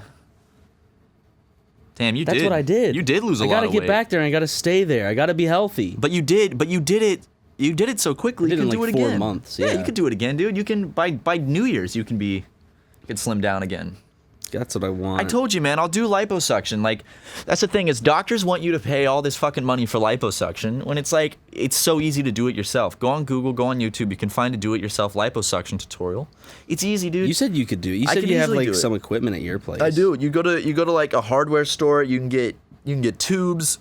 Damn, you did. That's what I did. You did lose a lot of weight. I gotta get back there and I gotta stay there. I gotta be healthy. But you did it. You did it so quickly. I did you can it in do like it 4 again. months. Yeah, Yeah, you could do it again, dude. You can by New Year's you can slim down again. That's what I want. I told you, man, I'll do liposuction. Like, that's the thing is doctors want you to pay all this fucking money for liposuction when it's like, it's so easy to do it yourself. Go on Google, go on YouTube. You can find a do-it-yourself liposuction tutorial. It's easy, dude. You said you could do it. You said you have like some equipment at your place. I do. You go to like a hardware store. You can get tubes.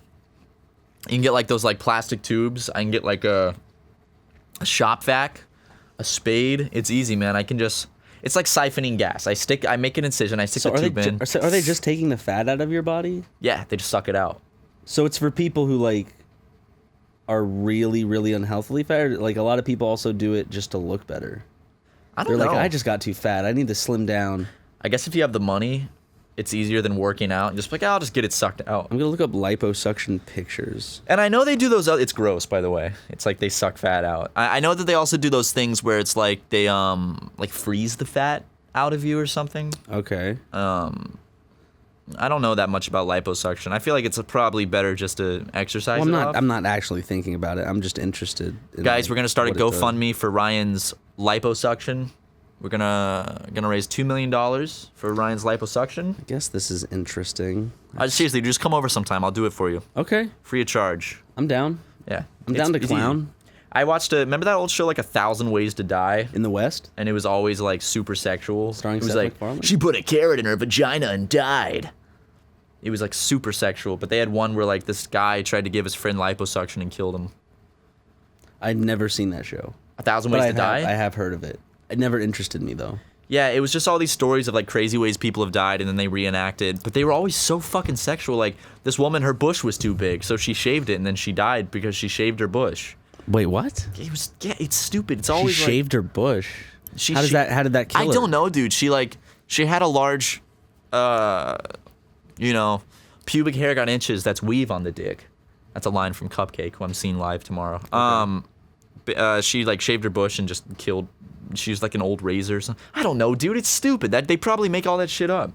You can get like those like plastic tubes. I can get like a shop vac, a spade. It's easy, man. It's like siphoning gas. I make an incision. I stick the tube in. Are they just taking the fat out of your body? Yeah, they just suck it out. So it's for people who like are really, really unhealthily fat. Or, like a lot of people also do it just to look better. I don't know. They're like, I just got too fat. I need to slim down. I guess if you have the money, it's easier than working out. And just like, I'll just get it sucked out. I'm gonna look up liposuction pictures. And I know they do those. It's gross, by the way. It's like they suck fat out. I know that they also do those things where it's like they like freeze the fat out of you or something. Okay. I don't know that much about liposuction. I feel like it's probably better just to exercise. Well, I'm not actually thinking about it. I'm just interested. Guys, we're gonna start a GoFundMe for Ryan's liposuction. We're gonna raise $2 million for Ryan's liposuction. I guess this is interesting. Seriously, just come over sometime. I'll do it for you. Okay. Free of charge. I'm down. Yeah. I'm down to it's clown. easy. I watched remember that old show like 1,000 Ways to Die? In the West? And it was always like super sexual. Starring it was Seth like, MacFarlane? she put a carrot in her vagina and died. It was like super sexual, but they had one where like this guy tried to give his friend liposuction and killed him. I'd never seen that show. 1,000 Ways to Die? I have heard of it. It never interested me though. Yeah, it was just all these stories of like crazy ways people have died and then they reenacted. But they were always so fucking sexual. Like this woman, her bush was too big, so she shaved it and then she died because she shaved her bush. Wait, what? It's stupid. It's always she shaved her bush. How did that kill her? I don't know, dude. She had a large pubic hair got inches. That's weave on the dick. That's a line from Cupcake, who I'm seeing live tomorrow. Okay. She like shaved her bush and just killed. She was like an old razor or something. I don't know, dude. It's stupid. That they probably make all that shit up.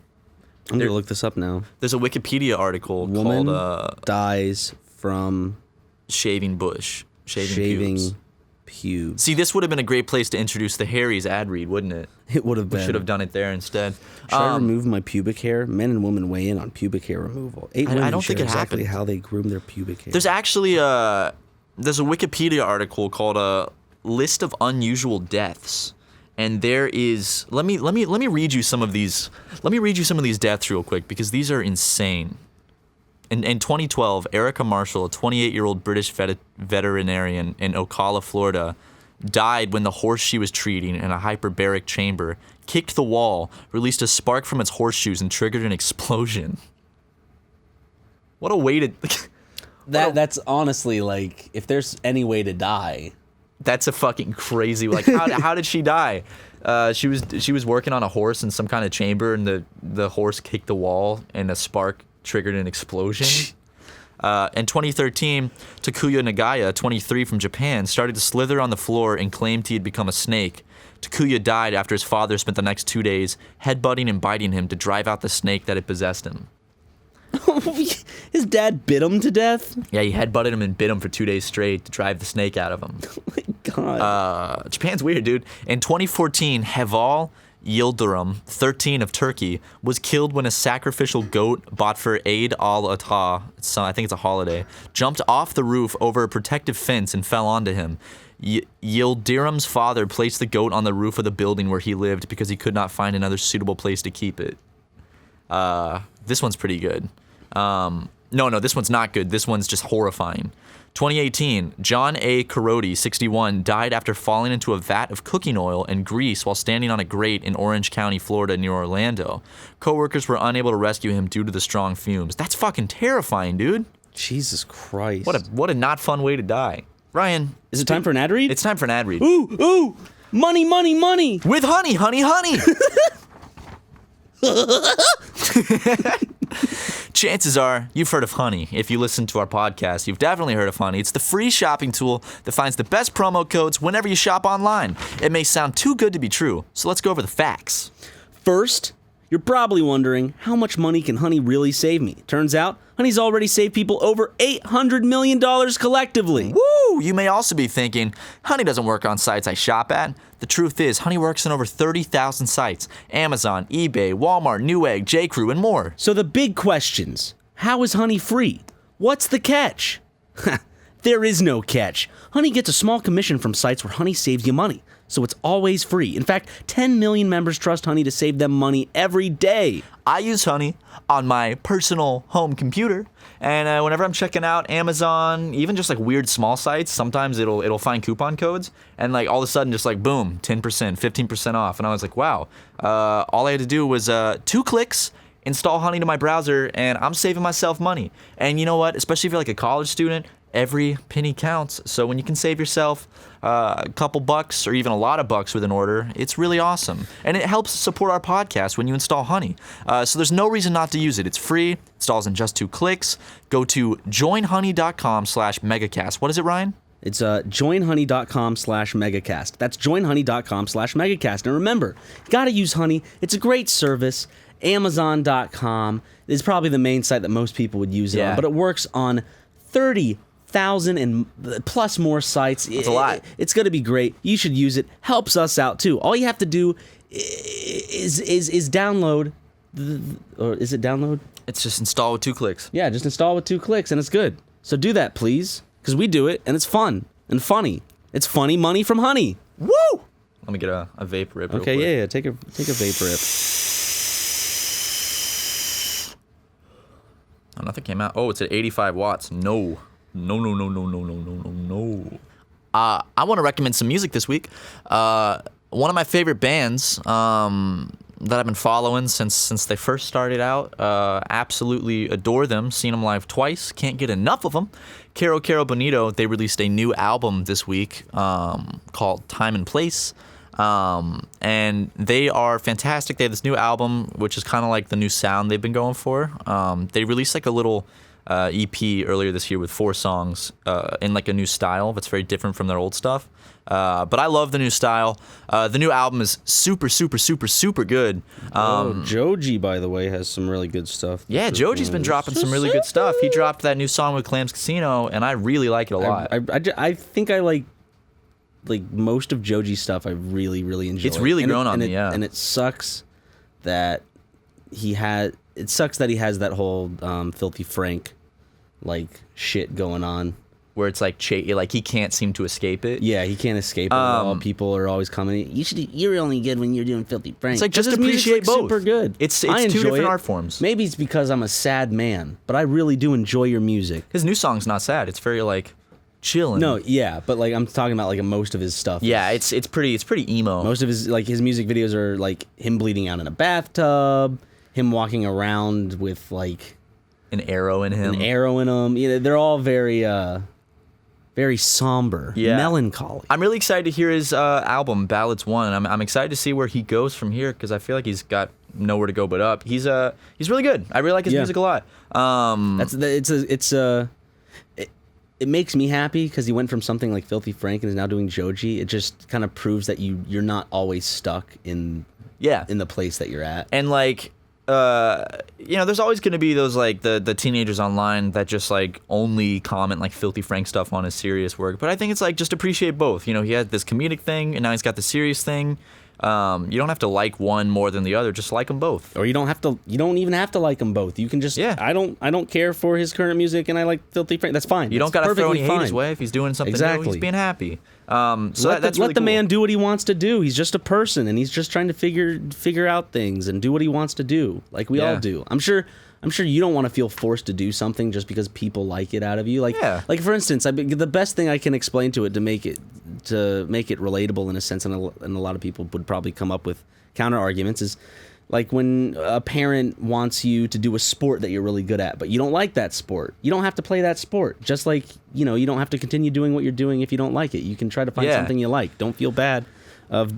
I'm gonna look this up now. There's a Wikipedia article Woman called dies from shaving bush. Shaving pubes. See, this would have been a great place to introduce the Harry's ad read, wouldn't it? It would have been. We should have done it there instead. Should I remove my pubic hair? Men and women weigh in on pubic hair removal. 8 women I don't think share it exactly happened. how they groom their pubic hair. There's actually there's a Wikipedia article called a list of unusual deaths, and there is let me read you some of these. Let me read you some of these deaths real quick because these are insane. In 2012, Erica Marshall, a 28-year-old British veterinarian in Ocala, Florida, died when the horse she was treating in a hyperbaric chamber kicked the wall, released a spark from its horseshoes, and triggered an explosion. What a way to... That's honestly, like, if there's any way to die... That's a fucking crazy... Like, how did she die? She was working on a horse in some kind of chamber, and the horse kicked the wall, and a spark triggered an explosion. In 2013, Takuya Nagaya, 23 from Japan, started to slither on the floor and claimed he had become a snake. Takuya died after his father spent the next 2 days headbutting and biting him to drive out the snake that had possessed him. His dad bit him to death? Yeah, he headbutted him and bit him for 2 days straight to drive the snake out of him. Oh my God. Japan's weird, dude. In 2014, Heval Yildirim, 13 of Turkey, was killed when a sacrificial goat bought for Eid al-Adha, I think it's a holiday, jumped off the roof over a protective fence and fell onto him. Yildirim's father placed the goat on the roof of the building where he lived because he could not find another suitable place to keep it. This one's pretty good. No, this one's not good. This one's just horrifying. 2018, John A. Carodi, 61, died after falling into a vat of cooking oil and grease while standing on a grate in Orange County, Florida, near Orlando. Coworkers were unable to rescue him due to the strong fumes. That's fucking terrifying, dude. Jesus Christ. What a not fun way to die. Ryan. Is it time for an ad read? It's time for an ad read. Ooh! Money! With honey! Chances are you've heard of Honey. If you listen to our podcast, you've definitely heard of Honey. It's the free shopping tool that finds the best promo codes whenever you shop online. It may sound too good to be true, so let's go over the facts. First, you're probably wondering, how much money can Honey really save me? Turns out, Honey's already saved people over $800 million collectively. Woo! You may also be thinking, Honey doesn't work on sites I shop at. The truth is, Honey works on over 30,000 sites. Amazon, eBay, Walmart, Newegg, J.Crew, and more. So the big questions, how is Honey free? What's the catch? There is no catch. Honey gets a small commission from sites where Honey saves you money, so it's always free. In fact, 10 million members trust Honey to save them money every day. I use Honey on my personal home computer, and whenever I'm checking out Amazon, even just like weird small sites, sometimes it'll find coupon codes, and like all of a sudden just like boom, 10%, 15% off, and I was like, wow. All I had to do was 2 clicks, install Honey to my browser, and I'm saving myself money. And you know what? Especially if you're like a college student, every penny counts. So when you can save yourself a couple bucks or even a lot of bucks with an order, it's really awesome. And it helps support our podcast when you install Honey. So there's no reason not to use it. It's free, installs in just 2 clicks. Go to joinhoney.com/megacast. What is it, Ryan? It's joinhoney.com/megacast. That's joinhoney.com/megacast. And remember, you gotta use Honey. It's a great service. Amazon.com is probably the main site that most people would use it on, but it works on 30,000 and plus more sites. That's a lot. It's going to be great. You should use it. Helps us out too. All you have to do is download. Or is it download? It's just install with 2 clicks. Yeah, just install with 2 clicks and it's good. So do that, please, because we do it and it's fun and funny. It's funny money from Honey. Woo! Let me get a vape rip. Okay, real quick. yeah. Take a vape rip. Oh, nothing came out. Oh, it's at 85 watts. No. I want to recommend some music this week. One of my favorite bands that I've been following since they first started out. Absolutely adore them. Seen them live twice. Can't get enough of them. Caro Bonito. They released a new album this week called Time and Place. And they are fantastic. They have this new album, which is kind of like the new sound they've been going for. They released like a little EP earlier this year with 4 songs in like a new style that's very different from their old stuff. But I love the new style. The new album is super good. Joji, by the way, has some really good stuff. Yeah, Joji's been dropping some really good stuff. He dropped that new song with Clams Casino, and I really like it a lot. I think I like most of Joji's stuff. I really enjoy. It's really grown on me, yeah. And it sucks that he has that whole Filthy Frank shit going on, where it's like he can't seem to escape it. Yeah, he can't escape it at all. People are always coming. You're only good when you're doing Filthy Frank. It's like just appreciate both. Super good. It's 2 enjoy different it. art forms. Maybe it's because I'm a sad man, but I really do enjoy your music. His new song's not sad. It's very chilling. No, yeah, but I'm talking about most of his stuff. Yeah, it's pretty emo. Most of his his music videos are him bleeding out in a bathtub, him walking around with an arrow in him. Yeah, they're all very somber, melancholy. I'm really excited to hear his album Ballads 1, and I'm excited to see where he goes from here because I feel like he's got nowhere to go but up. He's really good. I really like his music a lot. It makes me happy because he went from something like Filthy Frank and is now doing Joji. It just kind of proves that you're not always stuck in the place that you're at. And there's always going to be those like the teenagers online that just like only comment like filthy Frank stuff on his serious work. But I think it's like just appreciate both. He had this comedic thing and now he's got the serious thing. You don't have to like one more than the other. Just like them both. Or you don't even have to like them both. You can just, I don't care for his current music and I like Filthy Frank. That's fine. You don't got to throw any hate his way if he's doing something new. He's being happy. So that's really let the cool. man do what he wants to do. He's just a person and he's just trying to figure out things and do what he wants to do, like we all do. I'm sure you don't want to feel forced to do something just because people like it out of you. Like for instance, the best thing I can explain to it to make it relatable in a sense, and a lot of people would probably come up with counter arguments, is like when a parent wants you to do a sport that you're really good at, but you don't like that sport. You don't have to play that sport. Just like, you don't have to continue doing what you're doing if you don't like it. You can try to find something you like. Don't feel bad to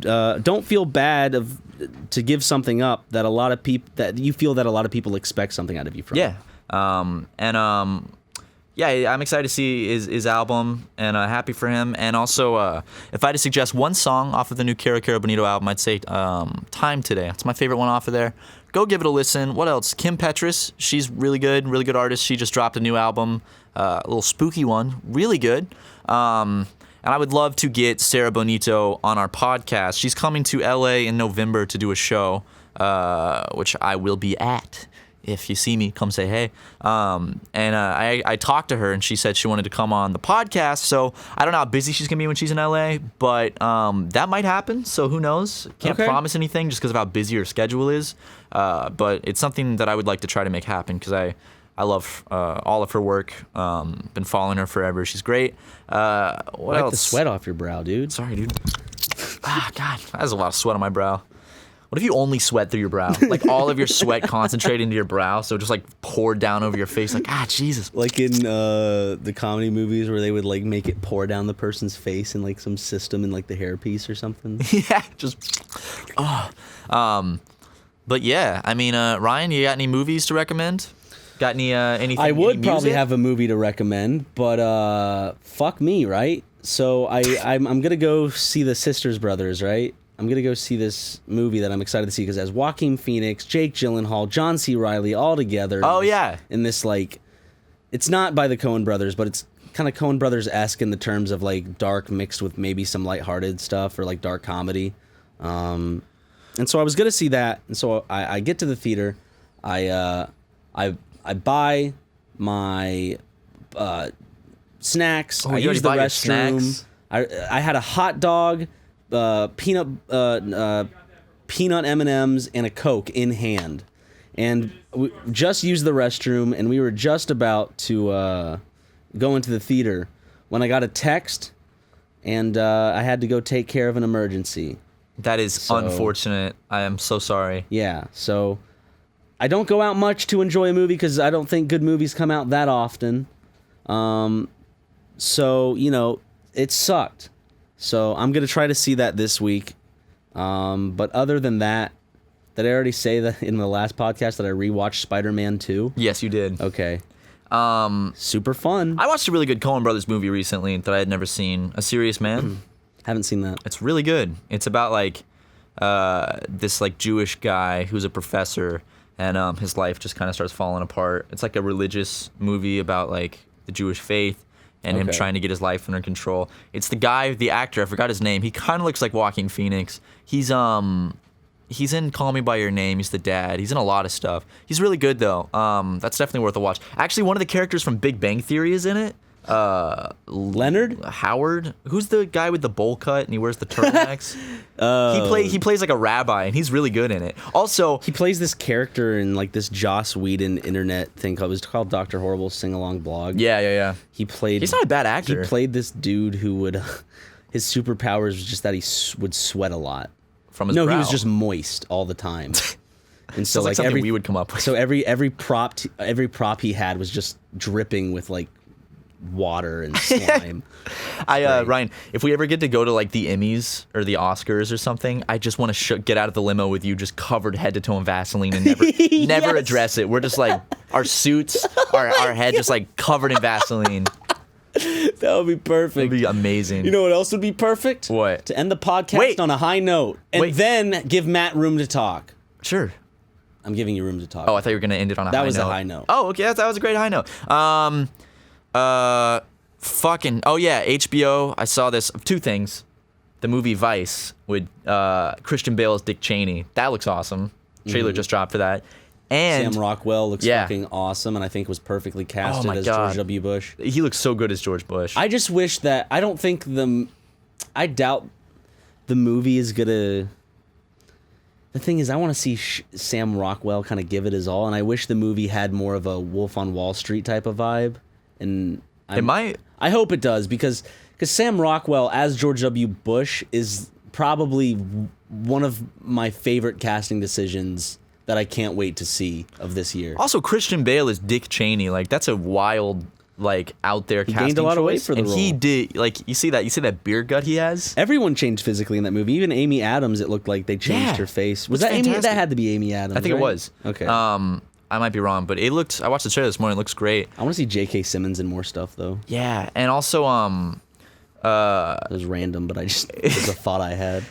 give something up that you feel that a lot of people expect something out of you from. Yeah. I'm excited to see his album and happy for him. And also, if I had to suggest one song off of the new Cara Cara Bonito album, I'd say Time Today. It's my favorite one off of there. Go give it a listen. What else? Kim Petras. She's really good artist. She just dropped a new album, a little spooky one. Really good. And I would love to get Sarah Bonito on our podcast. She's coming to LA in November to do a show, which I will be at. If you see me, come say hey. I talked to her, and she said she wanted to come on the podcast. So I don't know how busy she's going to be when she's in LA, but that might happen. So who knows? Can't promise anything just because of how busy her schedule is. But it's something that I would like to try to make happen because I love all of her work. Been following her forever. She's great. What else? The sweat off your brow, dude. Sorry, dude. God, that has a lot of sweat on my brow. What if you only sweat through your brow? Like all of your sweat concentrated into your brow, so just like poured down over your face. Like, Jesus. Like in the comedy movies where they would like make it pour down the person's face in like some system in like the hairpiece or something. Yeah, just. But yeah, I mean, Ryan, you got any movies to recommend? Got anything? I would probably have a movie to recommend, but fuck me, right? So I'm gonna go see the Sisters Brothers, right? I'm going to go see this movie that I'm excited to see because it has Joaquin Phoenix, Jake Gyllenhaal, John C. Reilly all together. Oh, yeah. In this, like, it's not by the Coen brothers, but it's kind of Coen brothers-esque in the terms of, like, dark mixed with maybe some lighthearted stuff or, like, dark comedy. And so I was going to see that. And so I get to the theater. I buy my snacks. I use the restroom. I had a hot dog, peanut M&Ms, and a Coke in hand, and we just used the restroom, and we were just about to go into the theater when I got a text, and I had to go take care of an emergency. That is unfortunate. I am so sorry. Yeah, so I don't go out much to enjoy a movie because I don't think good movies come out that often. So, it sucked. So I'm going to try to see that this week. But other than that, did I already say that in the last podcast that I rewatched Spider-Man 2? Yes, you did. Okay. Super fun. I watched a really good Coen Brothers movie recently that I had never seen, A Serious Man. Haven't seen that. It's really good. It's about like this like Jewish guy who's a professor, and his life just kind of starts falling apart. It's like a religious movie about like the Jewish faith. And him trying to get his life under control. It's the guy, the actor, I forgot his name. He kind of looks like Joaquin Phoenix. He's in Call Me By Your Name. He's the dad. He's in a lot of stuff. He's really good, though. That's definitely worth a watch. Actually, one of the characters from Big Bang Theory is in it. Leonard? Howard? Who's the guy with the bowl cut and he wears the turtlenecks? He plays like a rabbi, and he's really good in it. Also, he plays this character in like this Joss Whedon internet thing called Dr. Horrible's sing-along blog. Yeah. He's not a bad actor. He played this dude who would his superpowers was just that he would sweat a lot from his brow. He was just moist all the time. And so like something we would come up with. So every prop he had was just dripping with like water and slime. Ryan, if we ever get to go to like the Emmys or the Oscars or something, I just want to get out of the limo with you just covered head to toe in Vaseline and never address it. We're just like our suits, our head just like covered in Vaseline. That would be perfect. It would be amazing. You know what else would be perfect? What? To end the podcast on a high note and then give Matt room to talk. Sure. I'm giving you room to talk. Oh, I thought you were gonna end it on a high note. That was a high note. Oh, okay, that was a great high note. Fucking. Oh yeah, HBO. I saw this. Two things. The movie Vice with Christian Bale as Dick Cheney. That looks awesome. Trailer just dropped for that. And Sam Rockwell looks fucking awesome, and I think was perfectly casted as George W. Bush. He looks so good as George Bush. I just wish that I doubt the movie is gonna. The thing is, I want to see Sam Rockwell kind of give it his all, and I wish the movie had more of a Wolf on Wall Street type of vibe. And it might. I hope it does because Sam Rockwell as George W. Bush is probably one of my favorite casting decisions that I can't wait to see of this year. Also, Christian Bale is Dick Cheney. Like, that's a wild, like, out there casting gained a lot of weight for the role. And he did, like, you see that beer gut he has? Everyone changed physically in that movie. Even Amy Adams, it looked like they changed her face. Was that fantastic. Amy? That had to be Amy Adams. I think right? it was. Okay. I might be wrong, but it looked. I watched the trailer this morning. It looks great. I want to see J.K. Simmons in more stuff though. Yeah, and also It was random, but it was a thought I had.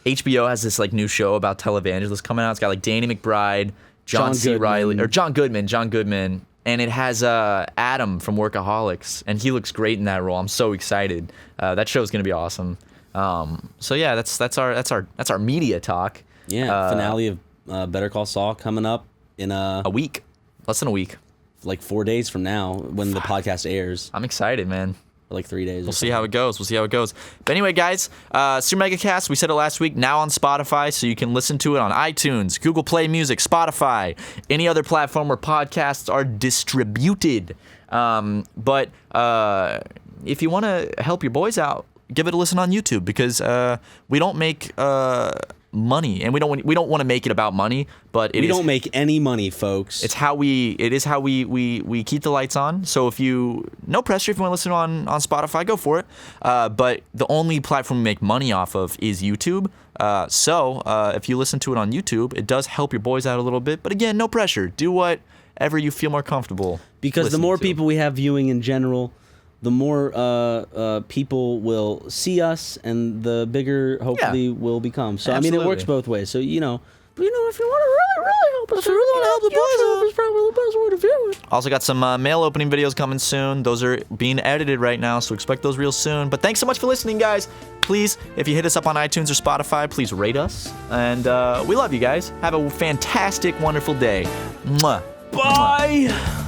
HBO has this like new show about televangelists coming out. It's got like Danny McBride, John C. Reilly, or John Goodman, and it has Adam from Workaholics, and he looks great in that role. I'm so excited. That show's gonna be awesome. So yeah, that's our media talk. Yeah, finale of Better Call Saul coming up in a week, less than a week, like 4 days from now when the podcast airs. I'm excited, man. Like 3 days. We'll see how it goes. But anyway, guys, SuperMegaCast, we said it last week, now on Spotify, so you can listen to it on iTunes, Google Play Music, Spotify, any other platform where podcasts are distributed. But if you want to help your boys out, give it a listen on YouTube because we don't make money, and we don't want to make it about money, but we don't make any money, folks. It is how we keep the lights on. So if no pressure, if you want to listen on Spotify, go for it. But the only platform we make money off of is YouTube. So if you listen to it on YouTube, it does help your boys out a little bit. But again, no pressure. Do whatever you feel more comfortable. Because the more people we have viewing in general, the more people will see us, and the bigger, hopefully, we'll become. So, Absolutely. I mean, it works both ways. So, if you want to really help us, if you really want to help the boys out, is probably the best way to view it. Also got some mail opening videos coming soon. Those are being edited right now, so expect those real soon. But thanks so much for listening, guys. Please, if you hit us up on iTunes or Spotify, please rate us. And we love you guys. Have a fantastic, wonderful day. Mwah. Bye.